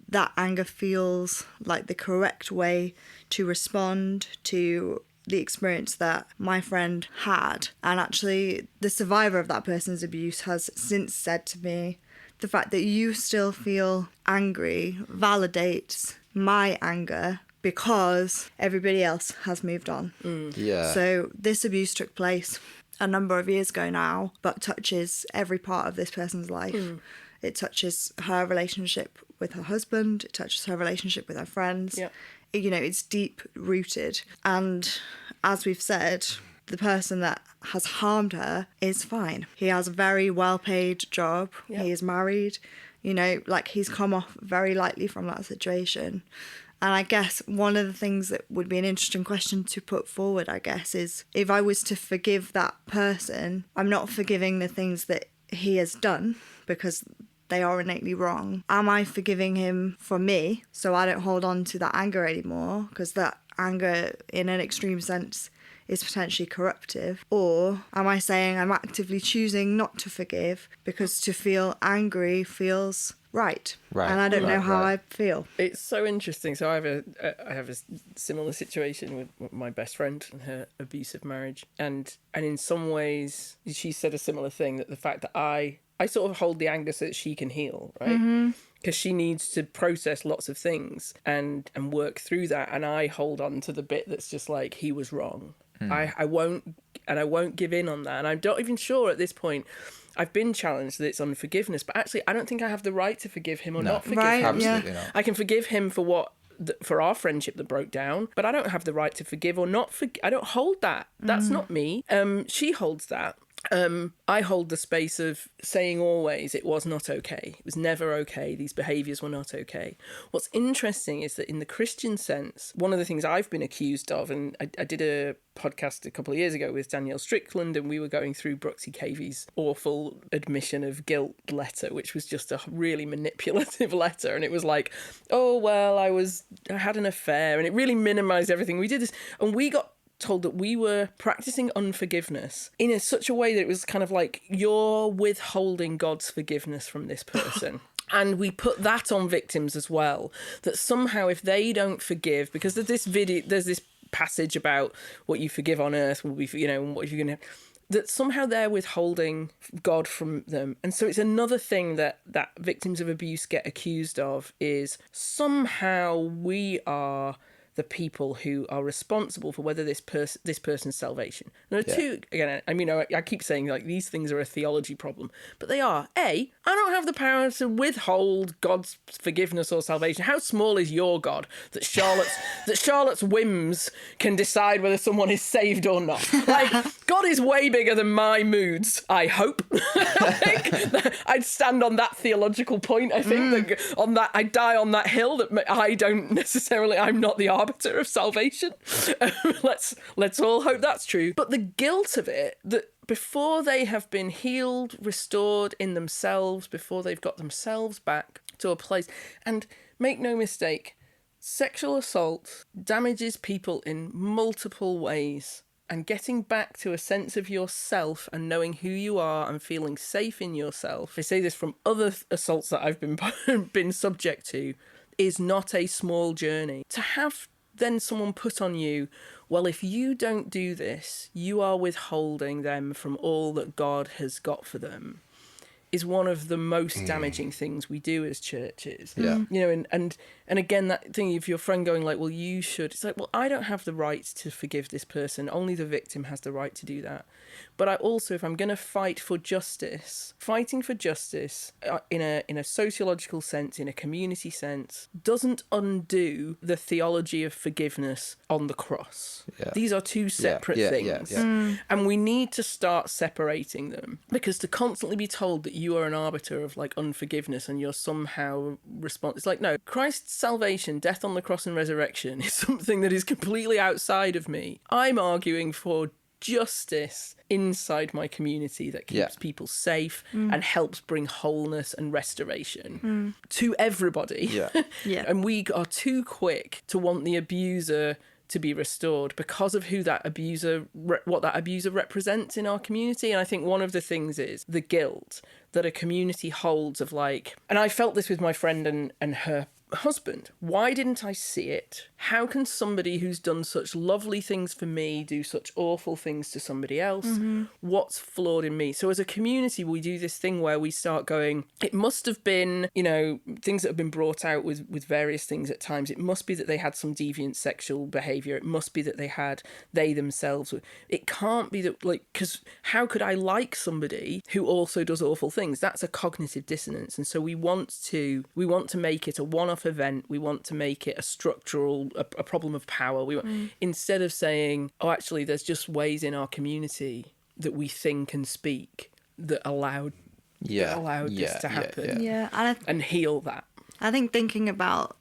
that anger feels like the correct way to respond to the experience that my friend had. And actually, the survivor of that person's abuse has since said to me, the fact that you still feel angry validates my anger because everybody else has moved on. Yeah. So this abuse took place a number of years ago now, but touches every part of this person's life. It touches her relationship with her husband. It touches her relationship with her friends. Yeah. It's deep rooted. And as we've said, the person that has harmed her is fine. He has a very well-paid job. Yep. He is married. You know, like he's come off very lightly from that situation. And I guess one of the things that would be an interesting question to put forward, I guess, is if I was to forgive that person, I'm not forgiving the things that he has done because they are innately wrong. Am I forgiving him for me so I don't hold on to that anger anymore? Because that anger, in an extreme sense, is potentially corruptive. Or am I saying I'm actively choosing not to forgive because to feel angry feels right, and I don't know how I feel. It's so interesting. So I have a similar situation with my best friend and her abusive marriage, and in some ways she said a similar thing, that the fact that I sort of hold the anger so that she can heal, right? Because she needs to process lots of things and work through that, and I hold on to the bit that's just like, he was wrong. I won't give in on that, and I'm not even sure at this point. I've been challenged that it's unforgiveness, but actually I don't think I have the right to forgive him or not forgive him. Absolutely not. I can forgive him for our friendship that broke down, but I don't have the right to forgive or not forgive. I don't hold that. That's not me. She holds that. I hold the space of saying always it was not okay. It was never okay. These behaviours were not okay. What's interesting is that in the Christian sense, one of the things I've been accused of, and I did a podcast a couple of years ago with Danielle Strickland, and we were going through Brooksy Cavey's awful admission of guilt letter, which was just a really manipulative letter. And it was like, oh, well, I had an affair, and it really minimised everything. We did this, and we got told that we were practicing unforgiveness in such a way that it was kind of like, you're withholding God's forgiveness from this person. And we put that on victims as well, that somehow if they don't forgive, because there's this passage about what you forgive on earth will be, and what you're going to, that somehow they're withholding God from them. And so it's another thing that victims of abuse get accused of, is somehow we are the people who are responsible for whether this person's salvation. There are two, again, I mean, I keep saying like these things are a theology problem, but they are. I don't have the power to withhold God's forgiveness or salvation. How small is your God that Charlotte's whims can decide whether someone is saved or not? Like, God is way bigger than my moods, I hope. I'd stand on that theological point, I think, that on that, I die on that hill, that I'm not the arbiter of salvation. Let's all hope that's true. But the guilt of it, that before they have been healed, restored in themselves, before they've got themselves back to a place, and make no mistake, sexual assault damages people in multiple ways. And getting back to a sense of yourself and knowing who you are and feeling safe in yourself, I say this from other assaults that I've been subject to, is not a small journey. To have then someone put on you, well, if you don't do this, you are withholding them from all that God has got for them, is one of the most damaging things we do as churches. Yeah. And again, that thing of your friend going like, well, you should. It's like, well, I don't have the right to forgive this person. Only the victim has the right to do that. But I also, if I'm going to fight for justice, fighting for justice in a sociological sense, in a community sense, doesn't undo the theology of forgiveness on the cross. Yeah. These are two separate things. And we need to start separating them, because to constantly be told that you are an arbiter of like unforgiveness and you're somehow responsible, it's like, no, Christ's salvation, death on the cross and resurrection is something that is completely outside of me. I'm arguing for justice inside my community that keeps people safe and helps bring wholeness and restoration to everybody. And we are too quick to want the abuser to be restored because of who that abuser, what that abuser represents in our community. And I think one of the things is the guilt that a community holds of like, and I felt this with my friend and her husband. Why didn't I see it? How can somebody who's done such lovely things for me do such awful things to somebody else? What's flawed in me? So as a community, we do this thing where we start going, it must have been, things that have been brought out with various things at times. It must be that they had some deviant sexual behaviour. It must be that they themselves. It can't be that, like, because how could I like somebody who also does awful things? That's a cognitive dissonance. And so we want to make it a one-off event. We want to make it a structural, a problem of power. Instead of saying, oh, actually, there's just ways in our community that we think and speak that allow Yeah. allowed this to happen Yeah, and heal that. I think thinking about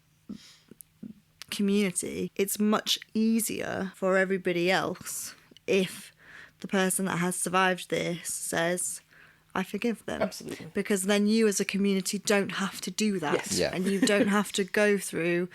community, it's much easier for everybody else if the person that has survived this says, I forgive them. Absolutely. Because then you as a community don't have to do that. Yes. Yeah. And you don't have to go through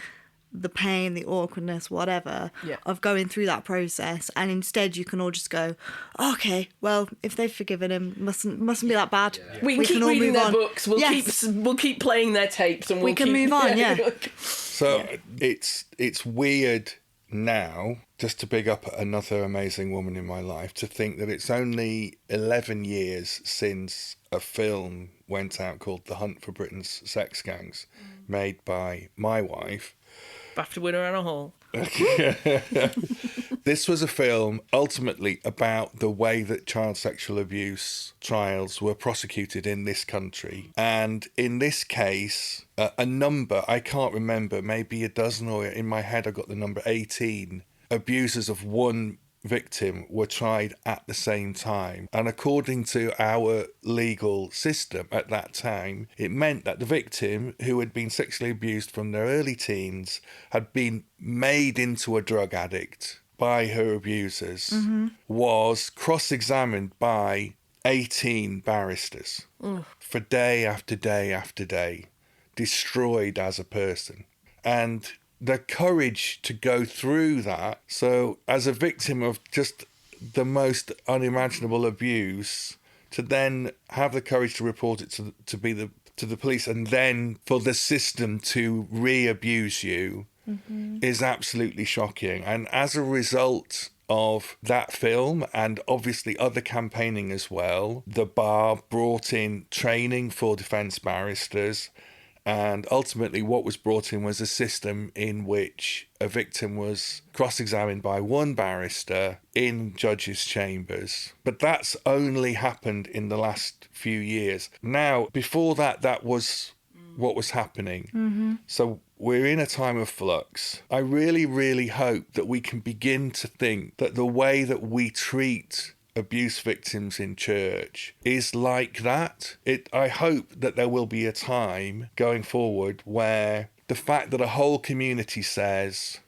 the pain, the awkwardness, whatever, of going through that process. And instead you can all just go, okay, well, if they've forgiven him, mustn't be that bad. We can keep all reading move their on. books. We'll keep playing their tapes, and We can move on, yeah. So it's weird now, just to big up another amazing woman in my life, to think that it's only 11 years since a film went out called The Hunt for Britain's Sex Gangs, made by my wife. BAFTA winner Anna Hall. This was a film ultimately about the way that child sexual abuse trials were prosecuted in this country. And in this case, a number, I can't remember, maybe a dozen, or in my head I got the number 18, abusers of one victim were tried at the same time. And according to our legal system at that time, it meant that the victim, who had been sexually abused from their early teens, had been made into a drug addict by her abusers, was cross-examined by 18 barristers for day after day after day, destroyed as a person. And the courage to go through that. So as a victim of just the most unimaginable abuse, to then have the courage to report it to the police, and then for the system to re-abuse you is absolutely shocking. And as a result of that film, and obviously other campaigning as well, the bar brought in training for defence barristers. And ultimately what was brought in was a system in which a victim was cross-examined by one barrister in judges' chambers. But that's only happened in the last few years. Now, before that, that was what was happening. So we're in a time of flux. I really, really hope that we can begin to think that the way that we treat abuse victims in church is like that. I hope that there will be a time going forward where the fact that a whole community says,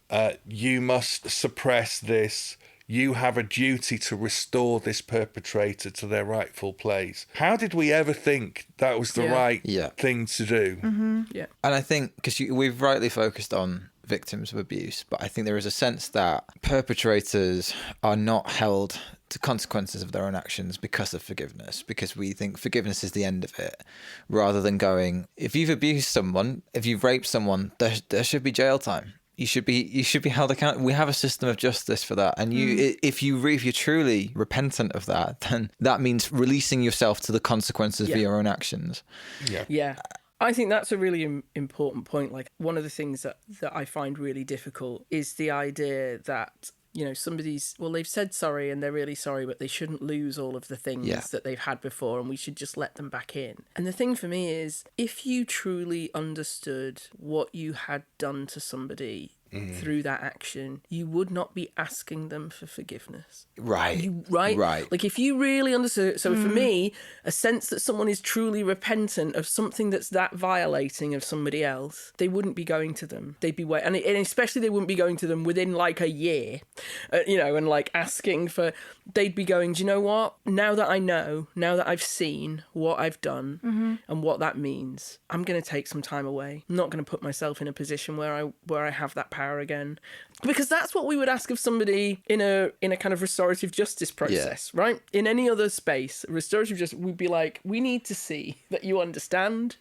you must suppress this, you have a duty to restore this perpetrator to their rightful place. How did we ever think that was the right thing to do? Yeah. And I think, because we've rightly focused on victims of abuse, but I think there is a sense that perpetrators are not held to consequences of their own actions because of forgiveness, because we think forgiveness is the end of it, rather than going, if you've abused someone, if you've raped someone, there should be jail time. You should be held accountable. We have a system of justice for that. And if you're truly repentant of that, then that means releasing yourself to the consequences of your own actions. Yeah. I think that's a really important point. Like, one of the things that I find really difficult is the idea that, you know, they've said sorry and they're really sorry, but they shouldn't lose all of the things that they've had before, and we should just let them back in. And the thing for me is, if you truly understood what you had done to somebody through that action, you would not be asking them for forgiveness. Right. Right. Like, if you really understood. So for me, a sense that someone is truly repentant of something that's that violating of somebody else, they wouldn't be going to them. They'd be and especially they wouldn't be going to them within like a year, and like asking for. They'd be going, do you know what? Now that I know, now that I've seen what I've done and what that means, I'm going to take some time away. I'm not going to put myself in a position where I have that power again, because that's what we would ask of somebody in a kind of restorative justice process, right? In any other space, restorative justice, we'd be like, we need to see that you understand,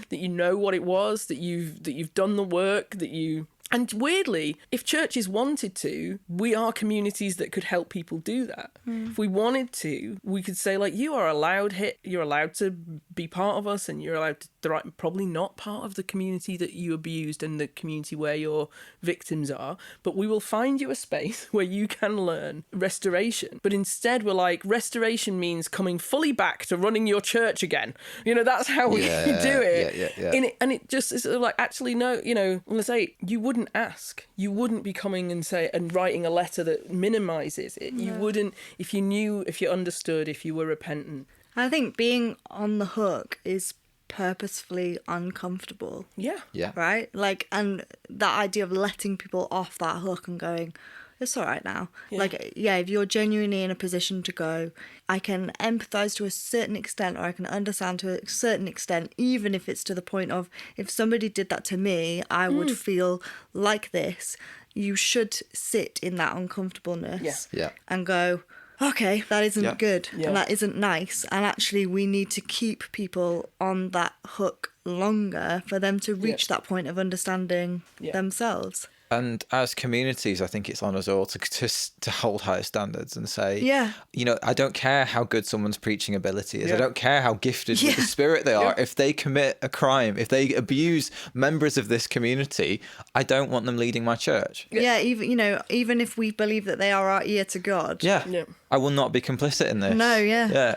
that you know what it was, that you've done the work, that you. And weirdly, if churches wanted to, we are communities that could help people do that. If we wanted to, we could say, like, you're allowed to be part of us, and you're allowed to probably not part of the community that you abused and the community where your victims are, but we will find you a space where you can learn restoration. But instead we're like, restoration means coming fully back to running your church again. You know, that's how we do it. Yeah. And it just is like, actually, no, you know, let's say you wouldn't ask. You wouldn't be coming and writing a letter that minimises it. You wouldn't, if you knew, if you understood, if you were repentant. I think being on the hook is purposefully uncomfortable, Yeah. Yeah. right? Like, and that idea of letting people off that hook and going, it's all right now. Yeah. Like, yeah, if you're genuinely in a position to go, I can empathise to a certain extent, or I can understand to a certain extent, even if it's to the point of, if somebody did that to me, I would feel like this. You should sit in that uncomfortableness Yeah. and go, okay, that isn't Yeah. good Yeah. and that isn't nice. And actually, we need to keep people on that hook longer for them to reach that point of understanding themselves. And as communities, I think it's on us all to hold higher standards and say, Yeah. you know, I don't care how good someone's preaching ability is. I Yeah. don't care how gifted with the spirit they are. If they commit a crime, if they abuse members of this community, I don't want them leading my church. Yeah, even if we believe that they are our ear to God. Yeah. Yeah. I will not be complicit in this. No, yeah. Yeah.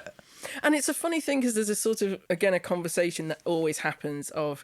And it's a funny thing because there's a sort of, again, a conversation that always happens of,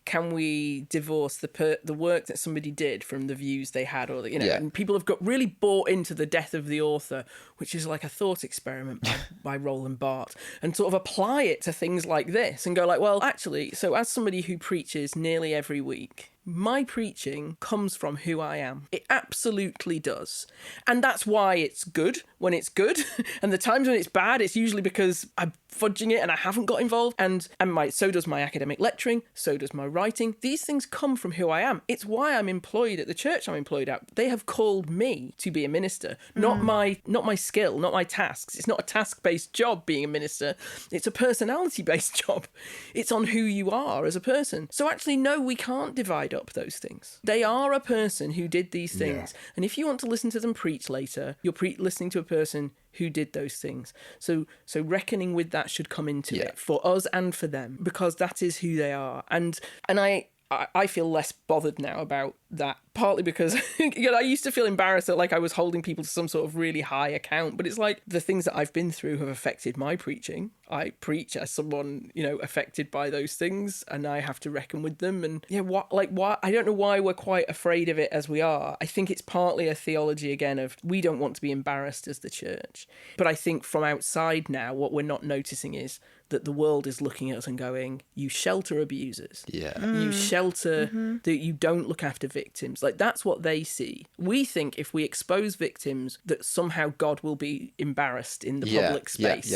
can we divorce the work that somebody did from the views they had, or and people have got really bought into the death of the author, which is like a thought experiment by Roland Barthes, and sort of apply it to things like this and go like, well, actually, so as somebody who preaches nearly every week, my preaching comes from who I am. It absolutely does. And that's why it's good when it's good. And the times when it's bad, it's usually because I'm fudging it and I haven't got involved. And so does my academic lecturing, so does my writing. These things come from who I am. It's why I'm employed at the church I'm employed at. They have called me to be a minister, not my skill, not my tasks. It's not a task-based job being a minister. It's a personality-based job. It's on who you are as a person. So actually, no, we can't divide up those things. They are a person who did these things. Yeah. And if you want to listen to them preach later, you're listening to a person who did those things. So reckoning with that should come into it for us and for them, because that is who they are. And I feel less bothered now about that, partly because I used to feel embarrassed that like I was holding people to some sort of really high account, but it's like the things that I've been through have affected my preaching. I preach as someone, affected by those things, and I have to reckon with them. And why I don't know why we're quite afraid of it as we are. I think it's partly a theology again of we don't want to be embarrassed as the church. But I think from outside now, what we're not noticing is that the world is looking at us and going, you shelter abusers. Yeah. You shelter that you don't look after victims. Like that's what they see. We think if we expose victims that somehow God will be embarrassed in the public space.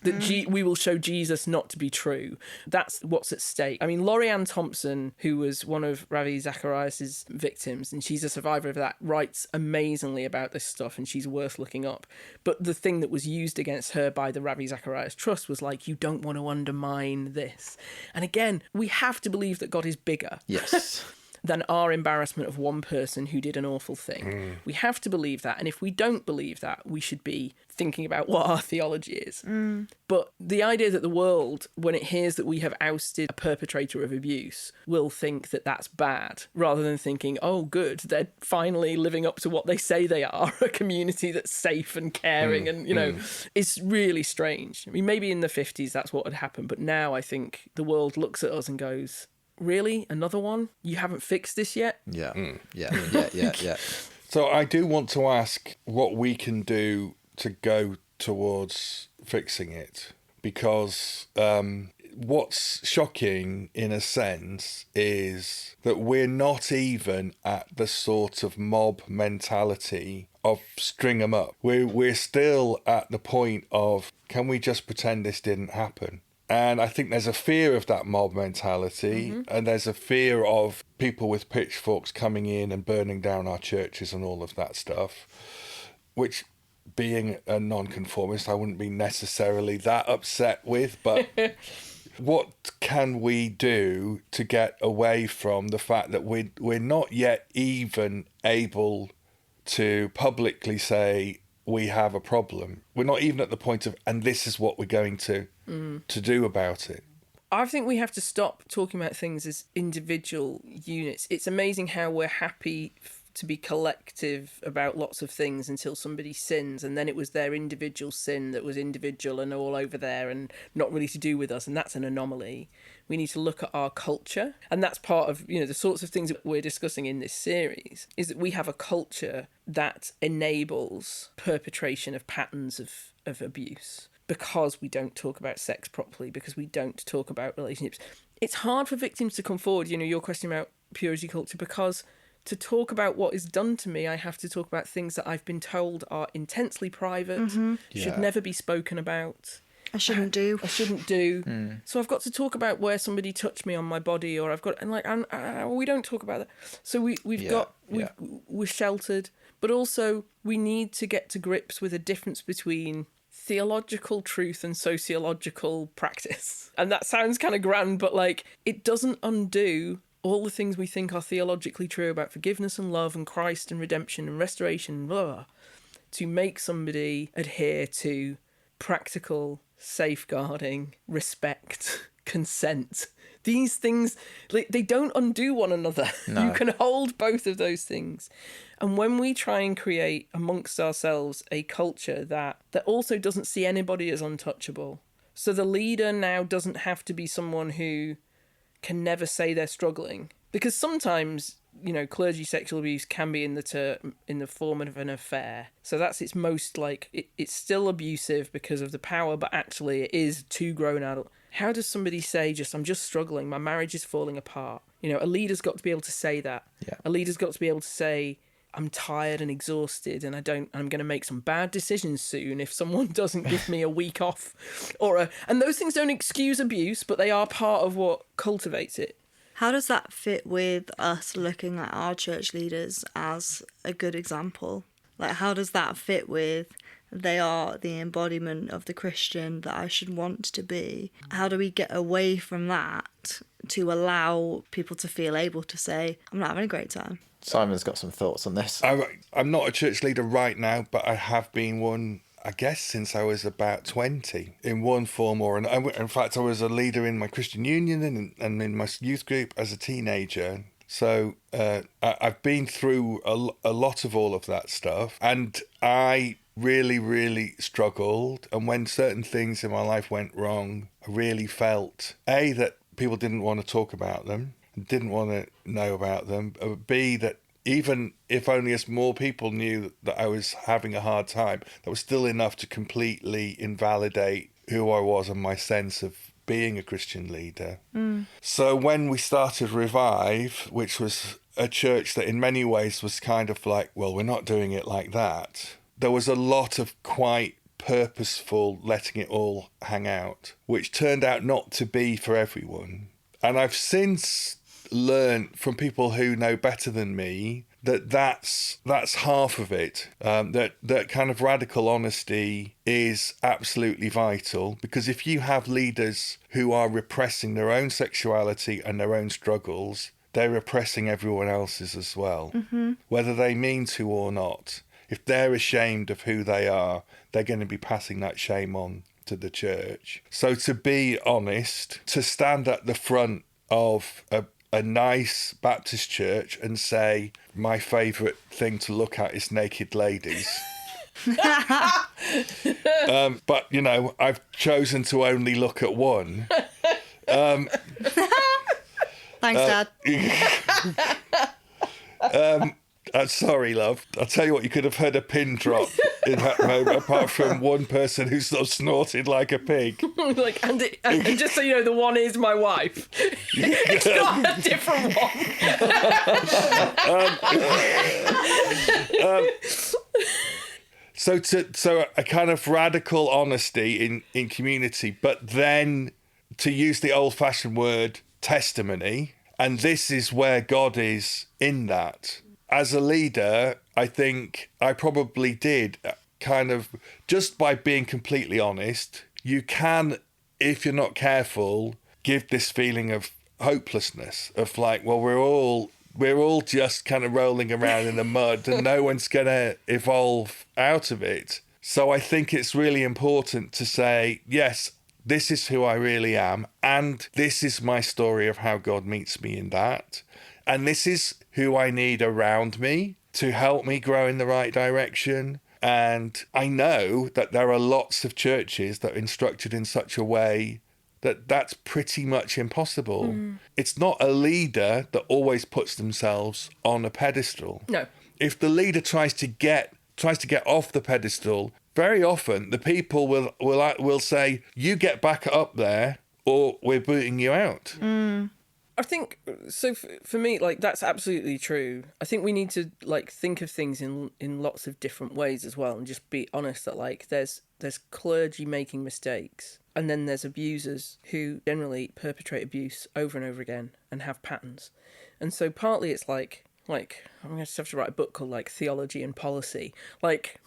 That we will show Jesus not to be true. That's what's at stake. I mean, Laurie Ann Thompson, who was one of Ravi Zacharias' victims, and she's a survivor of that, writes amazingly about this stuff, and she's worth looking up. But the thing that was used against her by the Ravi Zacharias Trust was like, you don't want to undermine this. And again, we have to believe that God is bigger. Yes. Than our embarrassment of one person who did an awful thing. We have to believe that. And if we don't believe that, we should be thinking about what our theology is. But the idea that the world, when it hears that we have ousted a perpetrator of abuse, will think that that's bad, rather than thinking, oh, good, they're finally living up to what they say they are, a community that's safe and caring. And, it's really strange. I mean, maybe in the 50s that's what had happened. But now I think the world looks at us and goes, really? Another one? You haven't fixed this yet? Yeah. So I do want to ask what we can do to go towards fixing it, because what's shocking in a sense is that we're not even at the sort of mob mentality of string 'em up. We're still at the point of, can we just pretend this didn't happen? And I think there's a fear of that mob mentality, and there's a fear of people with pitchforks coming in and burning down our churches and all of that stuff, which, being a nonconformist, I wouldn't be necessarily that upset with. But what can we do to get away from the fact that we're not yet even able to publicly say we have a problem? We're not even at the point of, and this is what we're going to do about it. I think we have to stop talking about things as individual units. It's amazing how we're happy to be collective about lots of things until somebody sins, and then it was their individual sin that was individual and all over there and not really to do with us, and that's an anomaly. We need to look at our culture, and that's part of the sorts of things that we're discussing in this series, is that we have a culture that enables perpetration of patterns of abuse. because we don't talk about sex properly, because we don't talk about relationships. It's hard for victims to come forward, your question about purity culture, because to talk about what is done to me, I have to talk about things that I've been told are intensely private, should never be spoken about. I shouldn't do. So I've got to talk about where somebody touched me on my body, or we don't talk about that. So we're sheltered, but also we need to get to grips with a difference between theological truth and sociological practice. And that sounds kind of grand, but it doesn't undo all the things we think are theologically true about forgiveness and love and Christ and redemption and restoration, blah, to make somebody adhere to practical safeguarding, respect, consent. These things, they don't undo one another. No. You can hold both of those things. And when we try and create amongst ourselves a culture that also doesn't see anybody as untouchable, so the leader now doesn't have to be someone who can never say they're struggling. Because sometimes, clergy sexual abuse can be in the form of an affair. So that's its most it's still abusive because of the power, but actually it is too grown adult. How does somebody say I'm just struggling, my marriage is falling apart? A leader's got to be able to say that. Yeah. A leader's got to be able to say, I'm tired and exhausted and I'm going to make some bad decisions soon if someone doesn't give me a week off. And those things don't excuse abuse, but they are part of what cultivates it. How does that fit with us looking at our church leaders as a good example? How does that fit with they are the embodiment of the Christian that I should want to be? How do we get away from that to allow people to feel able to say, I'm not having a great time? Simon's got some thoughts on this. I'm not a church leader right now, but I have been one, I guess, since I was about 20, in one form or another. In fact, I was a leader in my Christian union and in my youth group as a teenager. So I've been through a lot of all of that stuff, and I really, really struggled. And when certain things in my life went wrong, I really felt, A, that people didn't want to talk about them, didn't want to know about them, B, that even if only as more people knew that I was having a hard time, that was still enough to completely invalidate who I was and my sense of being a Christian leader. So when we started Revive, which was a church that in many ways was kind of well, we're not doing it like that, there was a lot of quite purposeful letting it all hang out, which turned out not to be for everyone. And I've since learned from people who know better than me that's half of it. That kind of radical honesty is absolutely vital, because if you have leaders who are repressing their own sexuality and their own struggles, they're repressing everyone else's as well, whether they mean to or not. If they're ashamed of who they are, they're going to be passing that shame on to the church. So to be honest, to stand at the front of a nice Baptist church and say, my favourite thing to look at is naked ladies. But, I've chosen to only look at one. Thanks, Dad. Sorry, love. I'll tell you what, you could have heard a pin drop in that moment, apart from one person who sort of snorted like a pig. And just so you know, the one is my wife. It's not a different one. So a kind of radical honesty in community, but then to use the old-fashioned word, testimony. And this is where God is in that. As a leader, I think I probably did kind of, just by being completely honest, you can, if you're not careful, give this feeling of hopelessness, of we're all just kind of rolling around in the mud and no one's going to evolve out of it. So I think it's really important to say, yes, this is who I really am, and this is my story of how God meets me in that. And this is who I need around me to help me grow in the right direction. And I know that there are lots of churches that are instructed in such a way that that's pretty much impossible. It's not a leader that always puts themselves on a pedestal. No. If the leader tries to get off the pedestal, very often the people will say, "You get back up there, or we're booting you out." I think so. For me, like, that's absolutely true. I think we need to like think of things in lots of different ways as well, and just be honest that like there's clergy making mistakes, and then there's abusers who generally perpetrate abuse over and over again and have patterns. And so partly it's like I'm going to have to write a book called like Theology and Policy, like.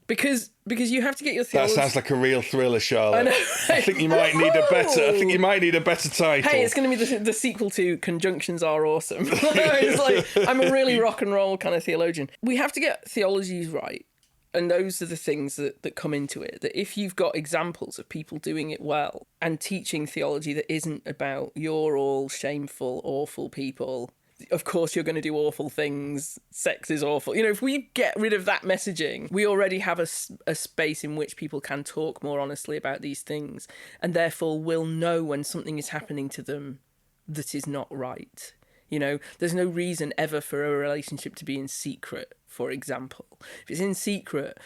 Because you have to get your theology. That sounds like a real thriller, Charlotte. I know, right? I think you might need a better title. Hey, it's going to be the sequel to Conjunctions Are Awesome. It's like, I'm a really rock and roll kind of theologian. We have to get theologies right. And those are the things that come into it. That if you've got examples of people doing it well and teaching theology that isn't about you're all shameful, awful people, of course you're going to do awful things, sex is awful. You know, if we get rid of that messaging, we already have a space in which people can talk more honestly about these things, and therefore will know when something is happening to them that is not right. You know, there's no reason ever for a relationship to be in secret, for example. If it's in secret,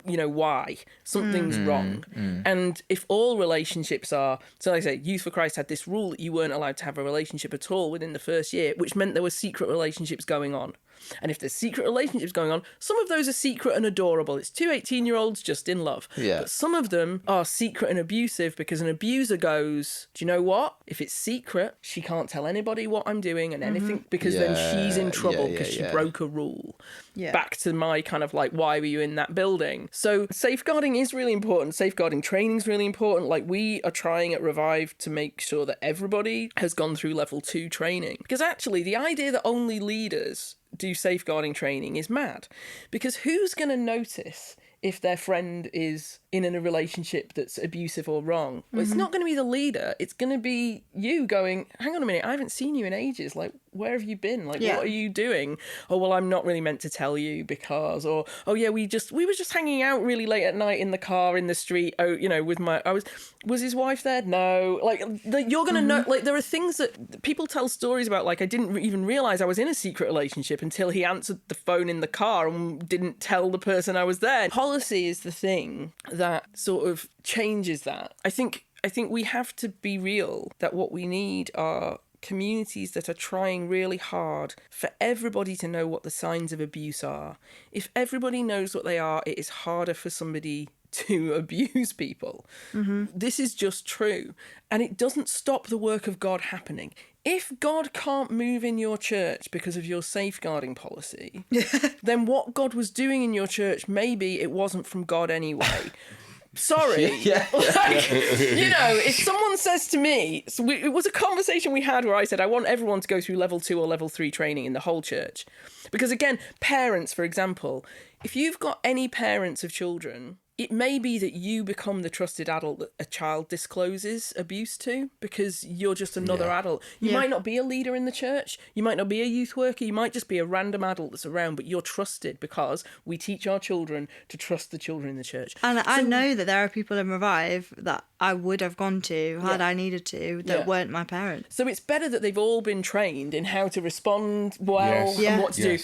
you know, why? Something's wrong. And if all relationships are... So like I say, Youth for Christ had this rule that you weren't allowed to have a relationship at all within the first year, which meant there were secret relationships going on. And if there's secret relationships going on, some of those are secret and adorable. It's two 18-year-olds just in love. Yeah. But some of them are secret and abusive because an abuser goes, do you know what? If it's secret, she can't tell anybody what I'm doing and anything, because then she's in trouble because she broke a rule. Yeah. Back to my kind of like, why were you in that building? So safeguarding is really important. Safeguarding training is really important. Like, we are trying at Revive to make sure that everybody has gone through level 2 training. Because actually the idea that only leaders do safeguarding training is mad, because who's going to notice if their friend is in a relationship that's abusive or wrong? Well, it's not going to be the leader. It's going to be you going, hang on a minute, I haven't seen you in ages. Like, where have you been? Like, what are you doing? Oh, well, I'm not really meant to tell you because, or, oh yeah, we were just hanging out really late at night in the car, in the street. Oh, you know, was his wife there? No. Like you're going to know, like, there are things that people tell stories about. Like, I didn't even realize I was in a secret relationship until he answered the phone in the car and didn't tell the person I was there. Policy is the thing that sort of changes that. I think we have to be real that what we need are communities that are trying really hard for everybody to know what the signs of abuse are. If everybody knows what they are, it is harder for somebody to abuse people. This is just true. And it doesn't stop the work of God happening. If God can't move in your church because of your safeguarding policy, then what God was doing in your church, maybe it wasn't from God anyway. Sorry. Like, you know, if someone says to me, it was a conversation we had where I said, I want everyone to go through level 2 or level 3 training in the whole church. Because again, parents, for example, if you've got any parents of children, it may be that you become the trusted adult that a child discloses abuse to, because you're just another adult. You might not be a leader in the church. You might not be a youth worker. You might just be a random adult that's around, but you're trusted because we teach our children to trust the children in the church. And I know that there are people in Revive that I would have gone to had I needed to that weren't my parents. So it's better that they've all been trained in how to respond well and what to do.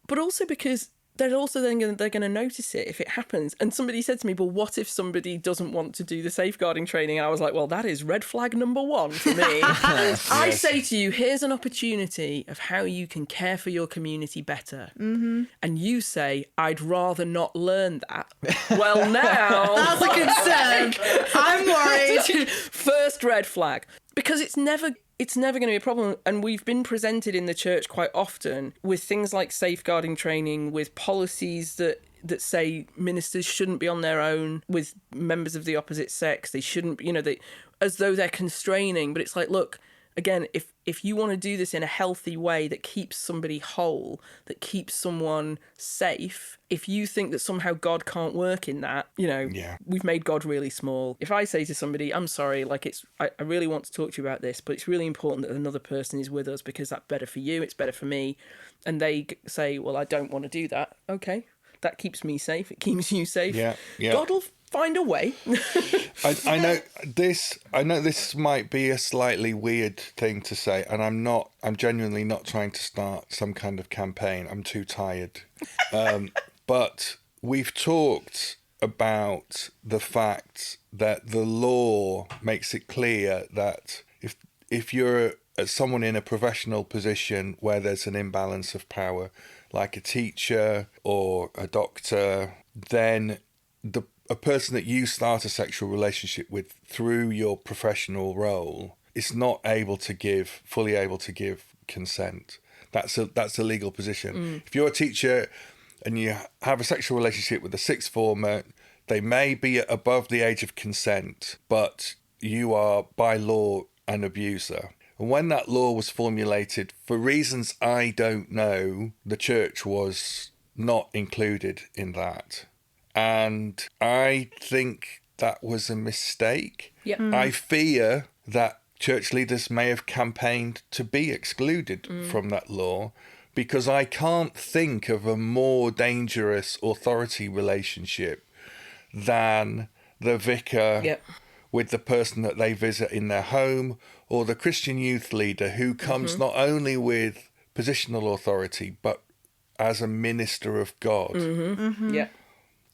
But also because they're also then they're going to notice it if it happens. And somebody said to me, well, what if somebody doesn't want to do the safeguarding training? And I was like, well, that is red flag number 1 for me. I say to you, here's an opportunity of how you can care for your community better. And you say, I'd rather not learn that. Well, now... That's a concern. I'm worried. First red flag. Because it's never going to be a problem. And we've been presented in the church quite often with things like safeguarding training, with policies that say ministers shouldn't be on their own with members of the opposite sex. They shouldn't, you know, as though they're constraining. But it's like, look, again, if you want to do this in a healthy way that keeps somebody whole, that keeps someone safe, if you think that somehow God can't work in that, you know, we've made God really small. If I say to somebody, I'm sorry, like I really want to talk to you about this, but it's really important that another person is with us because that's better for you, it's better for me. And they say, well, I don't want to do that. Okay, that keeps me safe. It keeps you safe. God will find a way. I know this might be a slightly weird thing to say, and I'm genuinely not trying to start some kind of campaign. I'm too tired. But we've talked about the fact that the law makes it clear that if you're someone in a professional position where there's an imbalance of power, like a teacher or a doctor, then a person that you start a sexual relationship with through your professional role is not fully able to give consent. That's a legal position. If you're a teacher and you have a sexual relationship with a sixth former, they may be above the age of consent, but you are by law an abuser. And when that law was formulated, for reasons I don't know, the church was not included in that. And I think that was a mistake. Yeah. I fear that church leaders may have campaigned to be excluded from that law, because I can't think of a more dangerous authority relationship than the vicar with the person that they visit in their home, or the Christian youth leader who comes not only with positional authority, but as a minister of God. Yeah.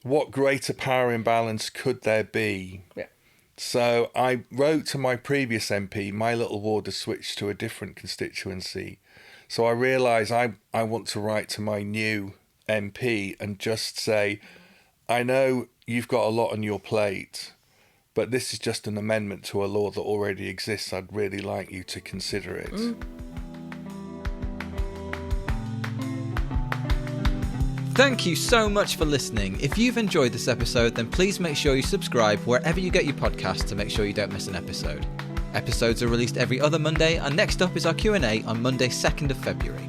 What greater power imbalance could there be? Yeah. So I wrote to my previous MP, my little ward has switched to a different constituency. So I realise I want to write to my new MP and just say, I know you've got a lot on your plate, but this is just an amendment to a law that already exists. I'd really like you to consider it. Thank you so much for listening. If you've enjoyed this episode, then please make sure you subscribe wherever you get your podcasts to make sure you don't miss an episode. Episodes are released every other Monday, and next up is our Q&A on Monday 2nd of February.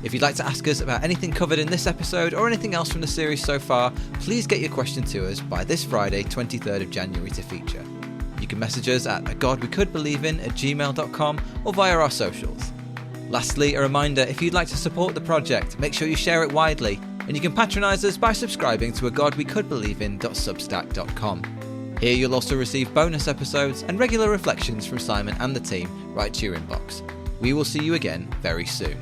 If you'd like to ask us about anything covered in this episode or anything else from the series so far, please get your question to us by this Friday, 23rd of January to feature. You can message us at agodwecouldbelievin@gmail.com or via our socials. Lastly, a reminder, if you'd like to support the project, make sure you share it widely, and you can patronise us by subscribing to agodwecouldbelievin.substack.com. Here you'll also receive bonus episodes and regular reflections from Simon and the team right to your inbox. We will see you again very soon.